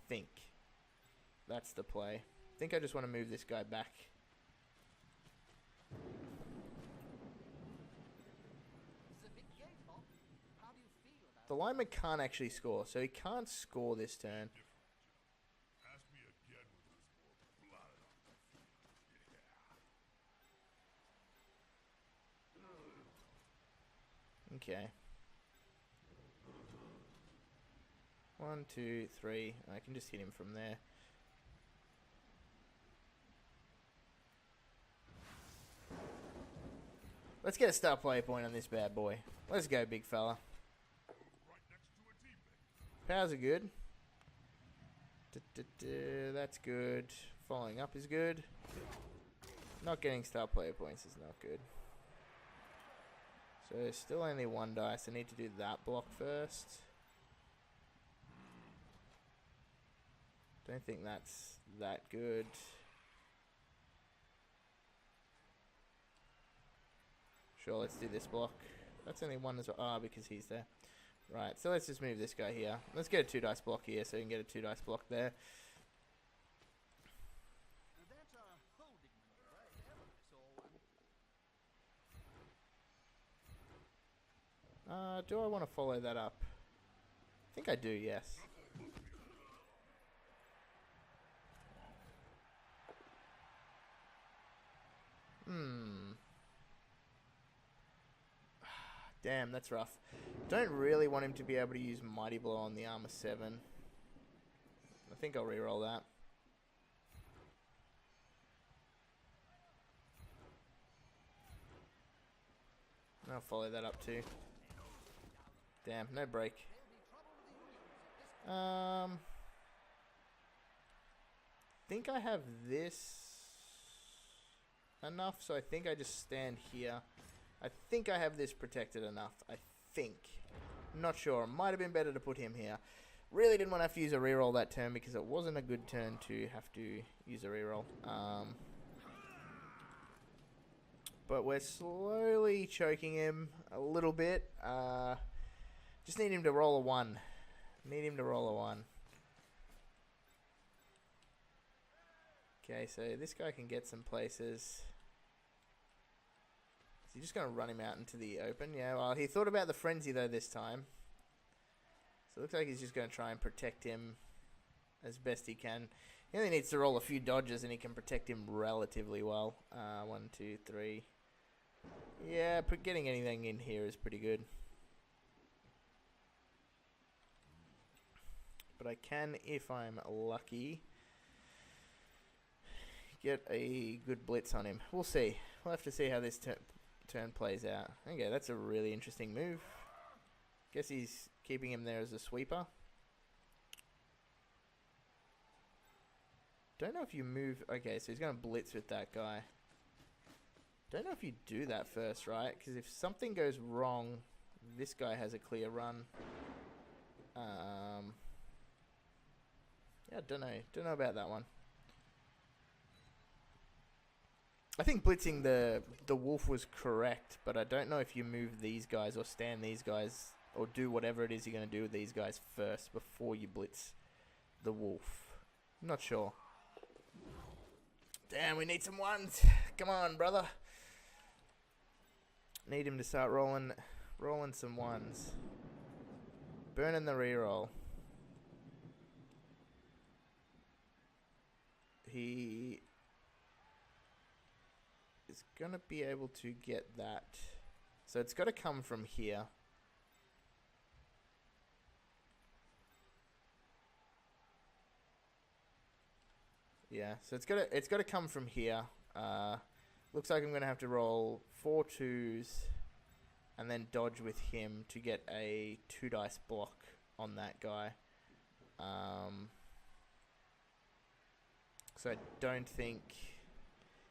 S1: think that's the play. I think I just want to move this guy back. The lineman can't actually score, so he can't score this turn. Okay. 1, 2, 3. I can just hit him from there. Let's get a star player point on this bad boy. Let's go, big fella. Powers are good. That's good. Following up is good. Not getting star player points is not good. So still only 1 dice. I need to do that block first. Don't think that's that good. Sure, let's do this block. That's only 1 as well. Ah, because he's there. Right, so let's just move this guy here. Let's get a 2 dice block here so we can get a 2 dice block there. Do I want to follow that up? I think I do, yes. Damn, that's rough. Don't really want him to be able to use Mighty Blow on the armor 7. I think I'll reroll that. I'll follow that up too. Damn, no break. Think I have this enough, so I think I just stand here. I think I have this protected enough. I think. Not sure. Might have been better to put him here. Really didn't want to have to use a reroll that turn because it wasn't a good turn to have to use a reroll. But we're slowly choking him a little bit. Just need him to roll a 1. Need him to roll a 1. Okay, so this guy can get some places. Is he just going to run him out into the open? Yeah, well, he thought about the frenzy, though, this time. So it looks like he's just going to try and protect him as best he can. He only needs to roll a few dodges, and he can protect him relatively well. 1, 2, 3. Yeah, getting anything in here is pretty good. But I can, if I'm lucky, get a good blitz on him. We'll see. We'll have to see how this turn plays out. Okay, that's a really interesting move. Guess he's keeping him there as a sweeper. Don't know if you move... Okay, so he's going to blitz with that guy. Don't know if you do that first, right? Because if something goes wrong, this guy has a clear run. Yeah, don't know. Don't know about that one. I think blitzing the wolf was correct, but I don't know if you move these guys or stand these guys or do whatever it is you're going to do with these guys first before you blitz the wolf. I'm not sure. Damn, we need some 1s. Come on, brother. Need him to start rolling some 1s. Burning the reroll. He is going to be able to get that. So it's got to come from here. Yeah, so it's got to come from here. Looks like I'm going to have to roll 4 2s and then dodge with him to get a 2 dice block on that guy. So I don't think...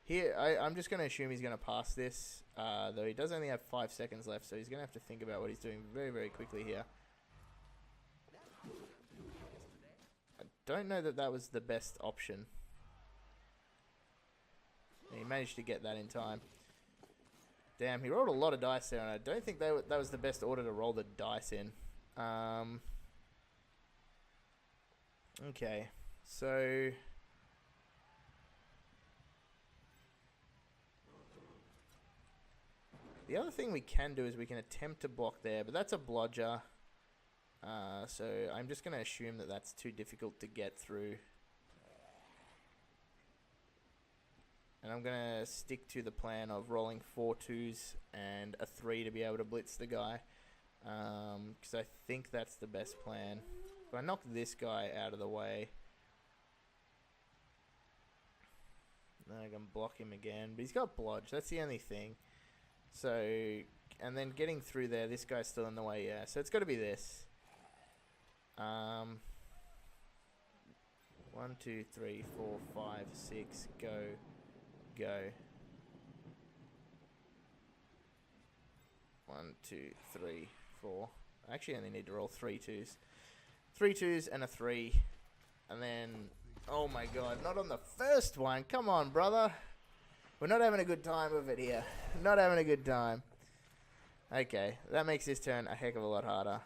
S1: Here, I'm just going to assume he's going to pass this, though he does only have 5 seconds left, so he's going to have to think about what he's doing very, very quickly here. I don't know that that was the best option. He managed to get that in time. Damn, he rolled a lot of dice there, and I don't think that was the best order to roll the dice in. Okay, so... The other thing we can do is we can attempt to block there, but that's a blodger. So I'm just going to assume that that's too difficult to get through. And I'm going to stick to the plan of rolling 4 2s and a 3 to be able to blitz the guy. Because I think that's the best plan. If I knock this guy out of the way, then I can block him again. But he's got blodge, that's the only thing. So, and then getting through there, this guy's still in the way, yeah. So it's got to be this. 1, 2, 3, 4, 5, 6, go, go. 1, 2, 3, 4. I actually only need to roll 3 2s. 3 2s and a 3. And then, oh my god, not on the first one. Come on, brother. We're not having a good time with it here. Not having a good time. Okay, that makes this turn a heck of a lot harder.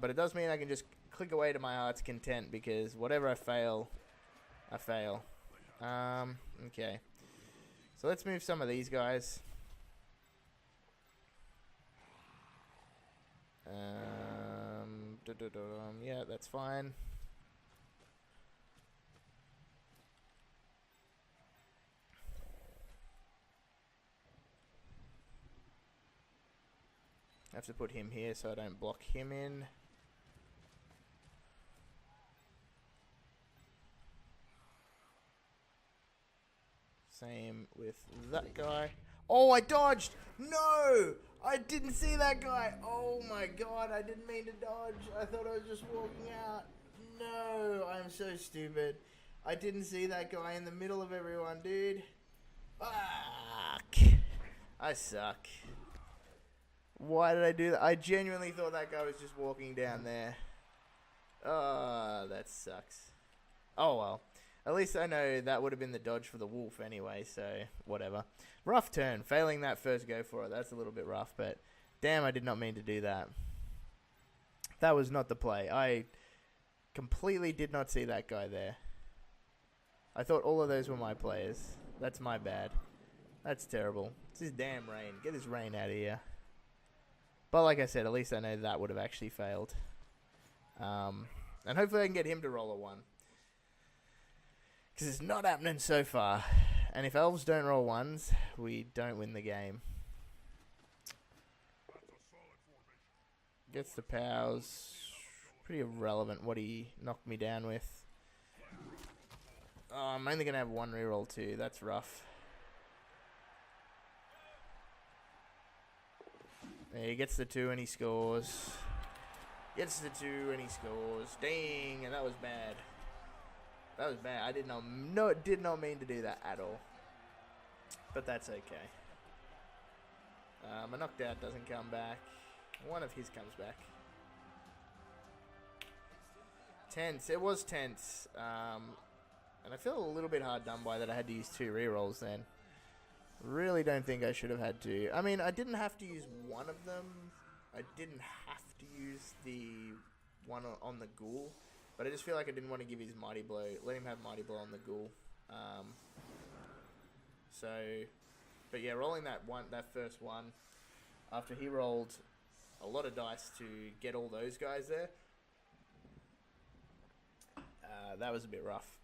S1: But it does mean I can just click away to my heart's content, because whatever I fail, I fail. Okay. So let's move some of these guys. Yeah, that's fine. I have to put him here so I don't block him in. Same with that guy. Oh, I dodged! No! I didn't see that guy! Oh my god, I didn't mean to dodge. I thought I was just walking out. No, I'm so stupid. I didn't see that guy in the middle of everyone, dude. Fuck. I suck. Why did I do that? I genuinely thought that guy was just walking down there. Oh, that sucks. Oh well. At least I know that would have been the dodge for the wolf anyway, so whatever. Rough turn. Failing that first go for it. That's a little bit rough, but damn, I did not mean to do that. That was not the play. I completely did not see that guy there. I thought all of those were my players. That's my bad. That's terrible. It's this damn rain. Get this rain out of here. But like I said, at least I know that would have actually failed. And hopefully I can get him to roll a 1. Because it's not happening so far. And if elves don't roll 1s, we don't win the game. Gets the powers. Pretty irrelevant what he knocked me down with. Oh, I'm only going to have 1 reroll too. That's rough. He gets the 2 and he scores. Gets the 2 and he scores. Dang, and that was bad. That was bad. I did not mean to do that at all. But that's okay. My knocked out doesn't come back. One of his comes back. Tense. It was tense. And I feel a little bit hard done by that I had to use 2 rerolls then. Really don't think I should have had to. I mean, I didn't have to use one of them. I didn't have to use the one on the ghoul. But I just feel like I didn't want to give his Mighty Blow. Let him have Mighty Blow on the ghoul. But yeah, rolling that first one, after he rolled a lot of dice to get all those guys there, that was a bit rough.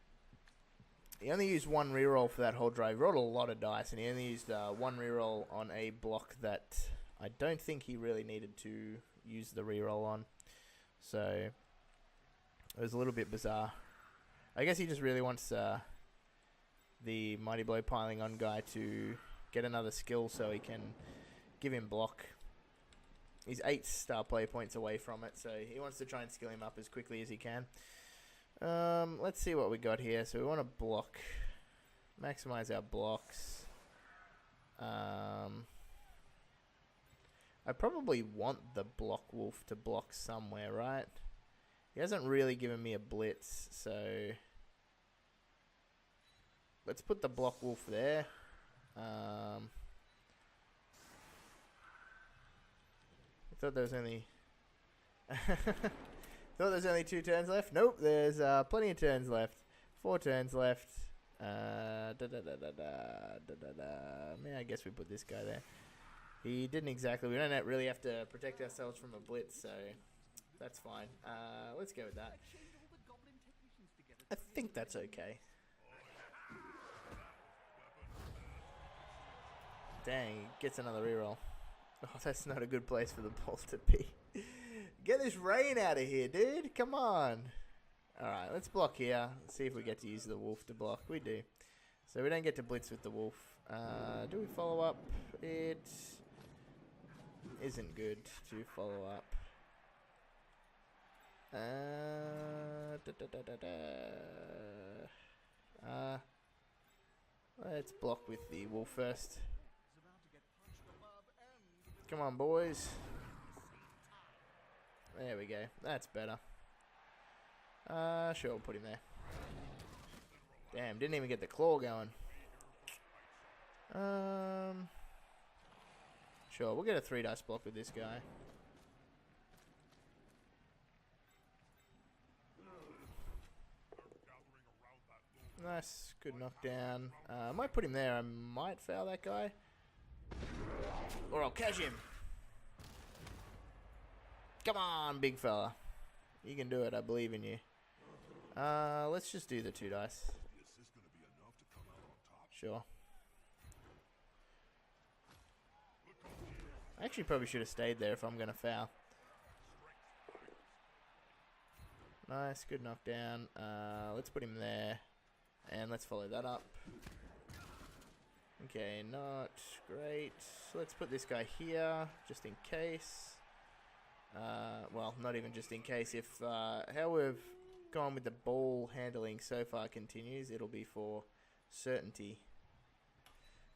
S1: He only used 1 reroll for that whole drive. He rolled a lot of dice, and he only used 1 reroll on a block that I don't think he really needed to use the reroll on. So it was a little bit bizarre. I guess he just really wants the Mighty Blow piling on guy to get another skill so he can give him block. He's 8 star play points away from it, so he wants to try and skill him up as quickly as he can. Let's see what we got here. So we want to block, maximize our blocks. I probably want the block wolf to block somewhere, right? He hasn't really given me a blitz, so let's put the block wolf there. I thought there was only thought there was only 2 turns left. Nope, there's plenty of turns left. 4 turns left. Man, I guess we put this guy there. He didn't exactly. We don't really have to protect ourselves from a blitz, so that's fine. Let's go with that. I think that's okay. Dang, he gets another reroll. Oh, that's not a good place for the ball to be. Get this rain out of here, dude. Come on. Alright, let's block here. See if we get to use the wolf to block. We do. So we don't get to blitz with the wolf. Do we follow up? It isn't good to follow up. Let's block with the wolf first. Come on, boys. There we go. That's better. Sure, we'll put him there. Damn, didn't even get the claw going. Sure, we'll get a 3 dice block with this guy. Nice, good knockdown. I might put him there. I might foul that guy. Or I'll catch him. Come on, big fella. You can do it, I believe in you. Let's just do the 2 dice. Sure. I actually probably should have stayed there if I'm going to foul. Nice, good knockdown. Let's put him there. And let's follow that up. Okay, not great. Let's put this guy here, just in case. Well, not even just in case. If how we've gone with the ball handling so far continues, it'll be for certainty.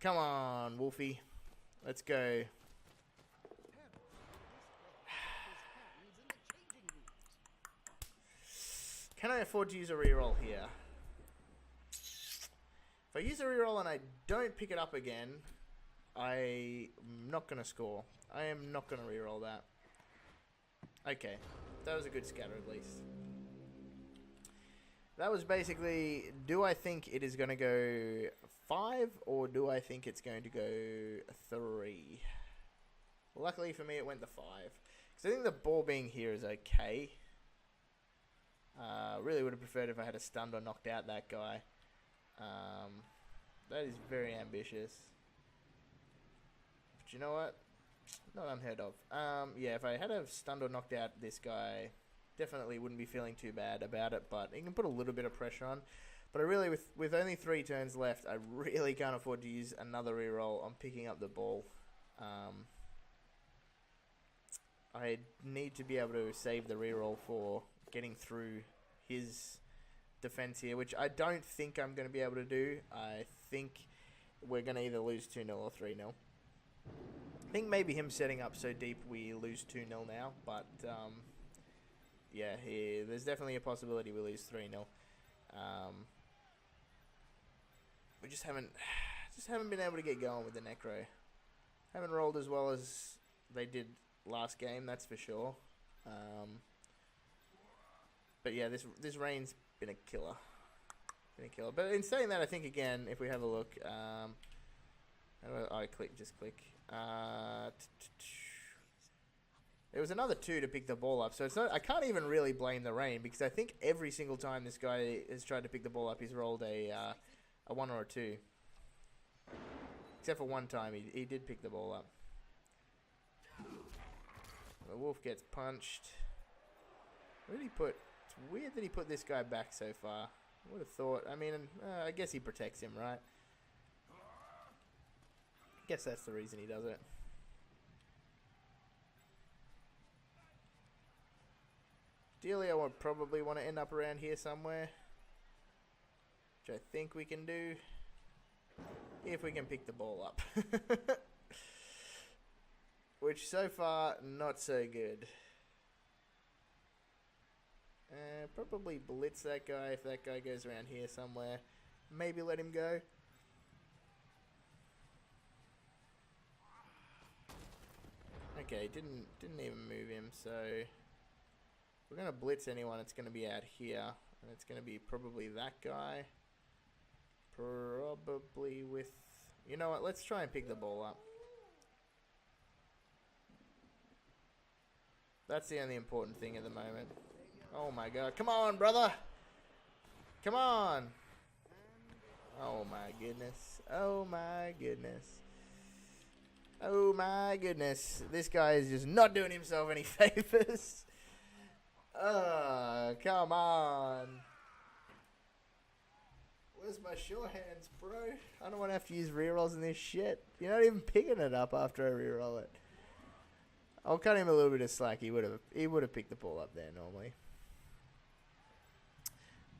S1: Come on, Wolfie. Let's go. Can I afford to use a reroll here? If I use a reroll and I don't pick it up again, I'm not going to score. I am not going to reroll that. Okay, that was a good scatter at least. That was basically, do I think it is going to go 5 or do I think it's going to go 3? Luckily for me it went to 5. Because I think the ball being here is okay. Really would have preferred if I had stunned or knocked out that guy. That is very ambitious. But you know what? Not unheard of. Yeah, if I had stunned or knocked out this guy, definitely wouldn't be feeling too bad about it, but he can put a little bit of pressure on. But I really, with only 3 turns left, I really can't afford to use another reroll on picking up the ball. I need to be able to save the reroll for getting through his defense here, which I don't think I'm going to be able to do. I think we're going to either lose 2-0 or 3-0. I think maybe him setting up so deep we lose 2-0 now, but yeah, there's definitely a possibility we lose 3-0. We just haven't been able to get going with the Necro. Haven't rolled as well as they did last game, that's for sure. But yeah, this rain's been a killer. But in saying that, I think again, if we have a look, how do I click? Just click. There was another 2 to pick the ball up, so it's not. I can't even really blame the rain because I think every single time this guy has tried to pick the ball up, he's rolled a 1 or a 2. Except for one time, he did pick the ball up. The wolf gets punched. Where did he put? It's weird that he put this guy back so far. I would have thought. I mean, I guess he protects him, right? I guess that's the reason he does it. Ideally, I would probably want to end up around here somewhere, which I think we can do if we can pick the ball up. Which so far, not so good. Probably blitz that guy if that guy goes around here somewhere. Maybe let him go. Okay, didn't even move him, so if we're gonna blitz anyone, it's gonna be out here, and it's gonna be probably that guy. Probably with, you know what? Let's try and pick the ball up. That's the only important thing at the moment. Oh my god! Come on, brother! Come on! Oh my goodness! Oh my goodness! Oh my goodness, this guy is just not doing himself any favors. Come on. Where's my sure hands, bro? I don't want to have to use rerolls in this shit. You're not even picking it up after I reroll it. I'll cut him a little bit of slack. He would have picked the ball up there normally.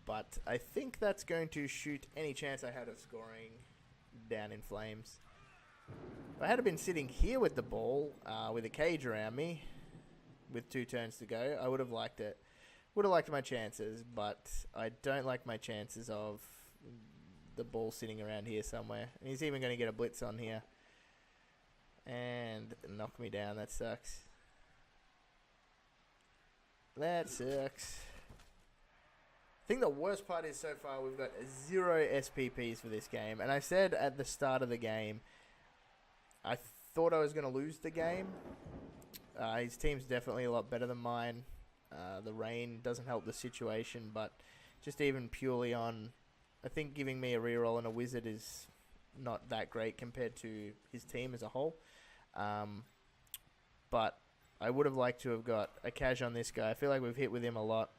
S1: But I think that's going to shoot any chance I had of scoring down in flames. If I had been sitting here with the ball, with a cage around me, with 2 turns to go, I would have liked it. Would have liked my chances, but I don't like my chances of the ball sitting around here somewhere. And he's even going to get a blitz on here. And knock me down, that sucks. That sucks. I think the worst part is so far we've got 0 SPPs for this game. And I said at the start of the game, I thought I was going to lose the game. His team's definitely a lot better than mine. The rain doesn't help the situation, but just even purely on, I think giving me a reroll and a wizard is not that great compared to his team as a whole. But I would have liked to have got a cash on this guy. I feel like we've hit with him a lot.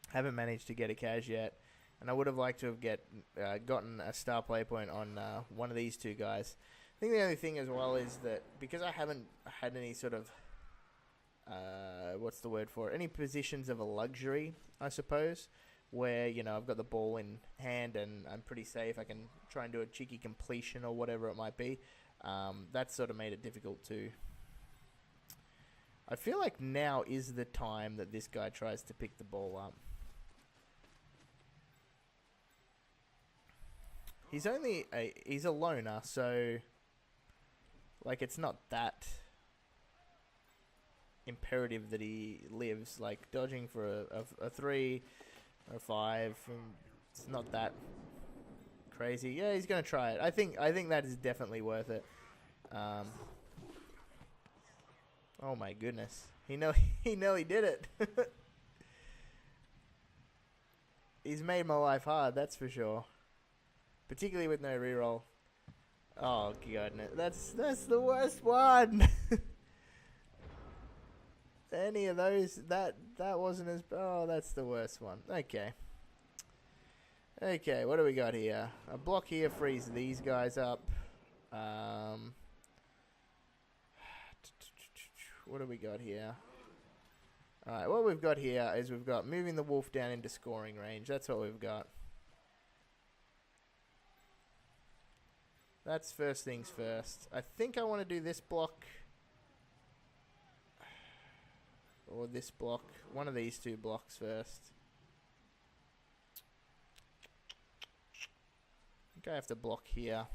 S1: Haven't managed to get a cash yet. And I would have liked to have gotten a star play point on one of these 2 guys. I think the only thing as well is that because I haven't had any sort of, what's the word for it? Any positions of a luxury, I suppose, where, you know, I've got the ball in hand and I'm pretty safe. I can try and do a cheeky completion or whatever it might be. That's sort of made it difficult too. I feel like now is the time that this guy tries to pick the ball up. He's a loner, so like it's not that imperative that he lives. Like dodging for a 3 or a 5, it's not that crazy. Yeah, he's gonna try it. I think that is definitely worth it. Oh my goodness, he nearly did it. He's made my life hard, that's for sure. Particularly with no reroll. Oh goodness, that's the worst one. Any of those, that wasn't as. Oh, that's the worst one. Okay. Okay, what do we got here? A block here frees these guys up. What do we got here? Alright, what we've got here is we've got moving the wolf down into scoring range. That's what we've got. That's first things first. I think I want to do this block. Or this block. One of these 2 blocks first. I think I have to block here.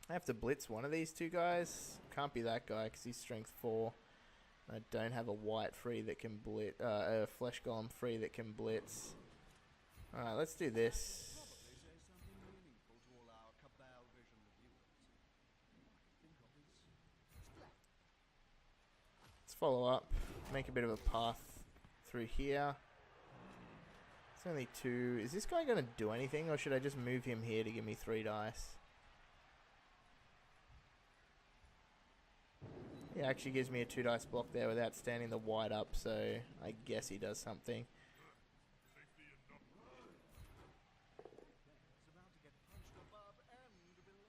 S1: I have to blitz one of these 2 guys. Can't be that guy because he's strength 4. I don't have a white free that can blitz. A flesh golem free that can blitz. Alright, let's do this. Let's follow up. Make a bit of a path through here. It's only 2. Is this guy going to do anything, or should I just move him here to give me 3 dice? He actually gives me a 2 dice block there without standing the white up, so I guess he does something.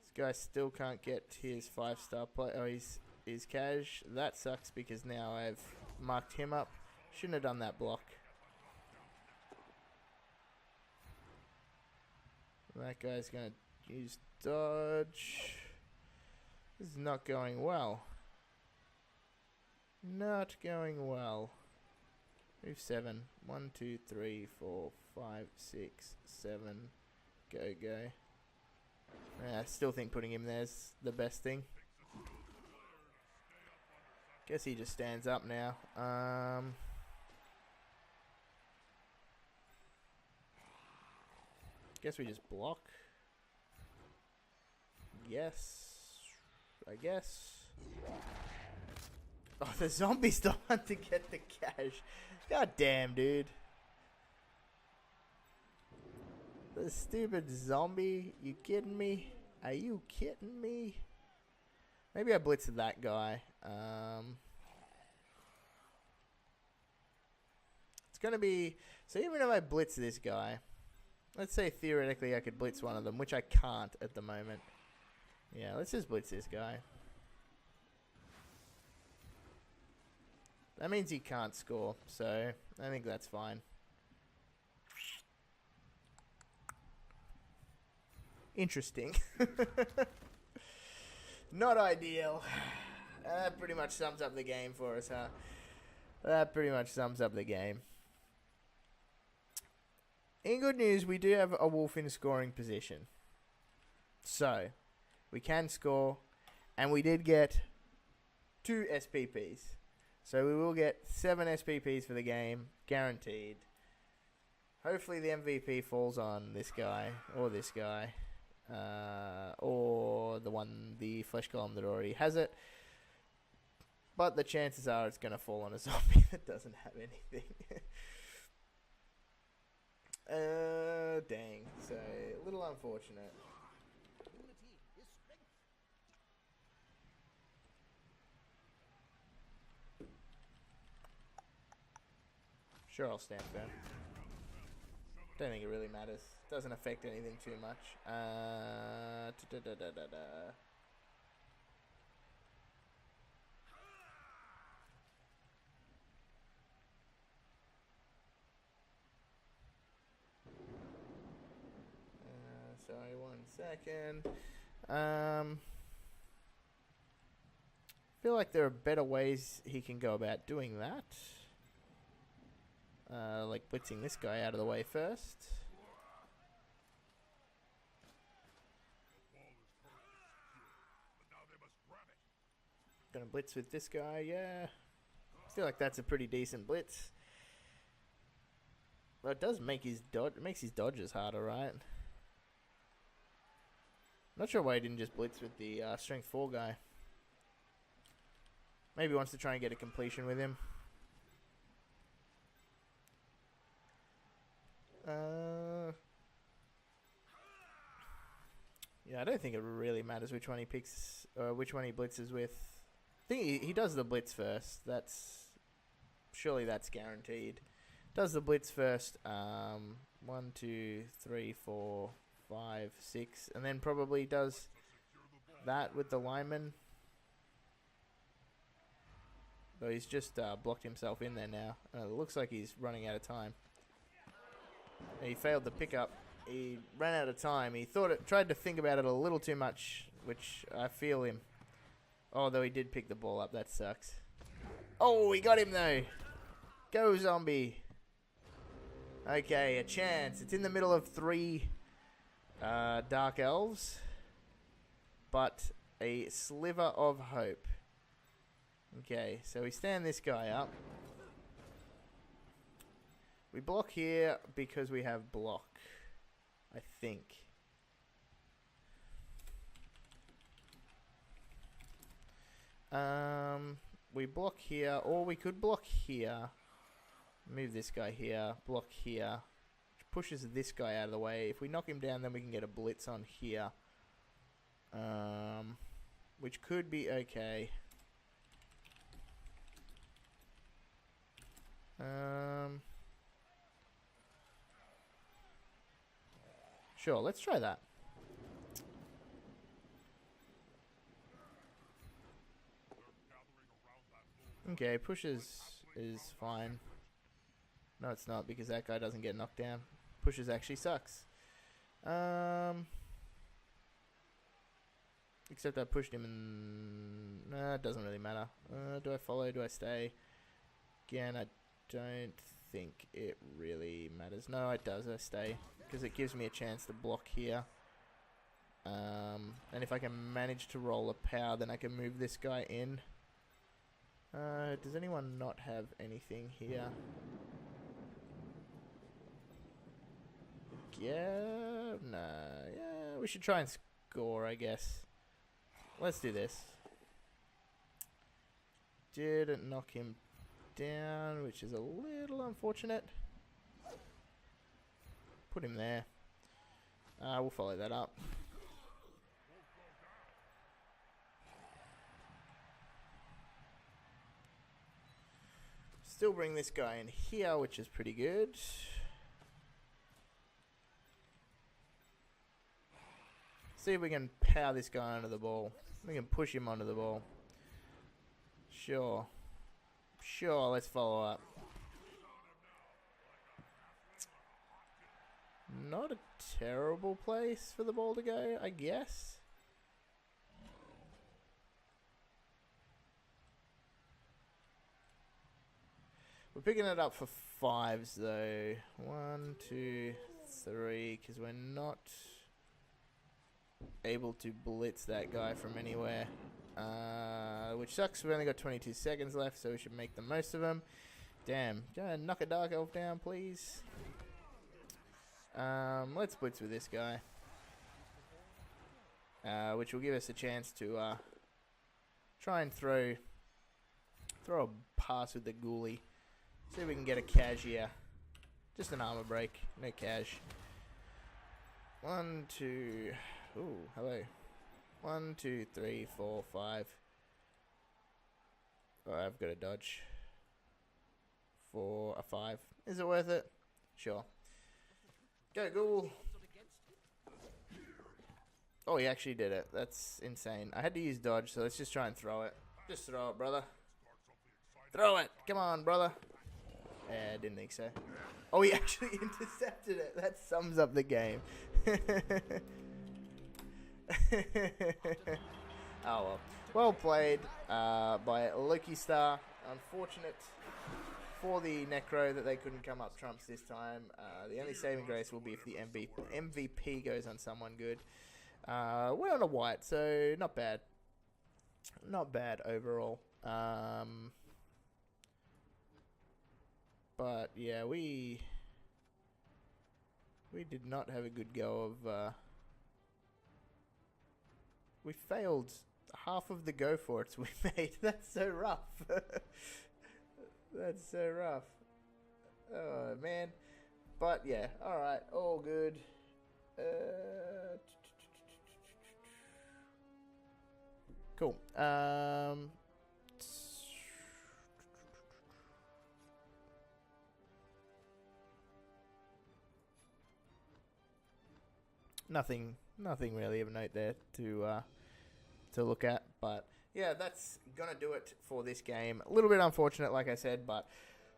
S1: This guy still can't get his 5-star play. Oh, he's cash. That sucks because now I've marked him up Shouldn't have done that block. That guy's going to use dodge. This is not going well. Not going well. Move 7. 1, 2, 3, 4, 5, 6, 7. Go, go. I still think putting him there's the best thing. Guess he just stands up now. Guess we just block. Yes. I guess. Oh, the zombie's the one to get the cash. God damn, dude. The stupid zombie. You kidding me? Are you kidding me? Maybe I blitzed that guy. It's going to be... So even if I blitz this guy... Let's say theoretically I could blitz one of them, which I can't at the moment. Yeah, let's just blitz this guy. That means he can't score, so I think that's fine. Interesting. Not ideal. That pretty much sums up the game for us, huh? That pretty much sums up the game. In good news, we do have a wolf in scoring position. So, we can score, and we did get 2 SPPs. So we will get 7 SPPs for the game, guaranteed. Hopefully the MVP falls on this guy, or this guy, or the flesh golem that already has it. But the chances are it's going to fall on a zombie that doesn't have anything. Dang. So, a little unfortunate. Sure, I'll stand firm. Don't think it really matters. Doesn't affect anything too much. Sorry, 1 second. Feel like there are better ways he can go about doing that. Like blitzing this guy out of the way first. Gonna blitz with this guy, yeah. Feel like that's a pretty decent blitz. Well, it does make his makes his dodges harder, right? Not sure why he didn't just blitz with the strength 4 guy. Maybe he wants to try and get a completion with him. Yeah, I don't think it really matters which one he picks, or which one he blitzes with. I think he does the blitz first. Surely that's guaranteed. Does the blitz first. 1, 2, 3, 4, 5, 6, and then probably does that with the lineman. Though he's just blocked himself in there now. It looks like he's running out of time. He failed the pickup. He ran out of time. He tried to think about it a little too much, which I feel him. Although he did pick the ball up, that sucks. Oh, he got him though. Go zombie. Okay, a chance. It's in the middle of 3 dark elves, but a sliver of hope. Okay, so we stand this guy up. We block here because we have block, I think. We block here, or we could block here. Move this guy here, block here. Which pushes this guy out of the way. If we knock him down, then we can get a blitz on here. Which could be okay. Sure, let's try that. Okay, pushes is fine. No, it's not, because that guy doesn't get knocked down. Pushes actually sucks. Except I pushed him and... Nah, it doesn't really matter. Do I follow? Do I stay? Again, I don't think it really matters. No, it does. I stay. Because it gives me a chance to block here. And if I can manage to roll a power, then I can move this guy in. Does anyone not have anything here? Yeah, nah, yeah, we should try and score, I guess. Let's do this. Didn't knock him down, which is a little unfortunate. Put him there. We'll follow that up. Still bring this guy in here, which is pretty good. See if we can power this guy onto the ball. We can push him onto the ball. Sure. Sure, let's follow up. Not a terrible place for the ball to go, I guess. We're picking it up for 5s though. 1, 2, 3, because we're not able to blitz that guy from anywhere. Which sucks. We've only got 22 seconds left, so we should make the most of them. Damn. Knock a Dark Elf down, please. Let's blitz with this guy. Which will give us a chance to try and throw a pass with the ghoulie. See if we can get a cash here. Just an armor break, no cash. 1, 2. Ooh, hello. 1, 2, 3, 4, 5. Oh, I've got to dodge. For a 5. Is it worth it? Sure. Go, ghoul. Oh, he actually did it. That's insane. I had to use dodge, so let's just try and throw it. Just throw it, brother. Throw it. Come on, brother. I didn't think so. Oh, he actually intercepted it. That sums up the game. Oh, well. Well played by Loki Star. Unfortunate for the Necro that they couldn't come up trumps this time. The only saving grace will be if the MVP goes on someone good. We're on a white, so not bad. Not bad overall. But yeah, we did not have a good go of. We failed half of the go for it we made. That's so rough. That's so rough. Oh man. But yeah, all right, all good. Cool. Nothing really of note there to look at, but yeah, that's gonna do it for this game. A little bit unfortunate, like I said, but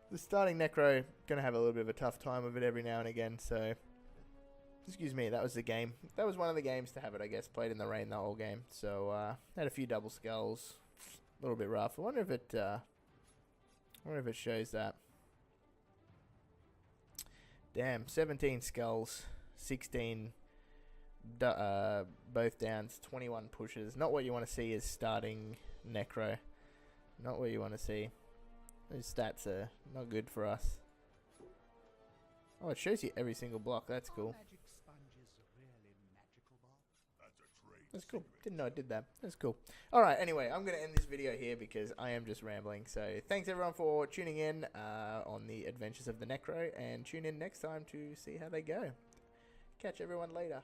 S1: the starting Necro gonna have a little bit of a tough time of it every now and again. So, excuse me, that was the game. That was one of the games to have it, I guess. Played in the rain the whole game, so had a few double skulls, a little bit rough. I wonder if it shows that. Damn, 17 skulls, 16. Both downs, 21 pushes. Not what you want to see is starting Necro. Not what you want to see. Those stats are not good for us. Oh, it shows you every single block. That's cool. That's cool. Didn't know it did that. That's cool. Alright, anyway, I'm going to end this video here because I am just rambling. So, thanks everyone for tuning in on the adventures of the Necro. And tune in next time to see how they go. Catch everyone later.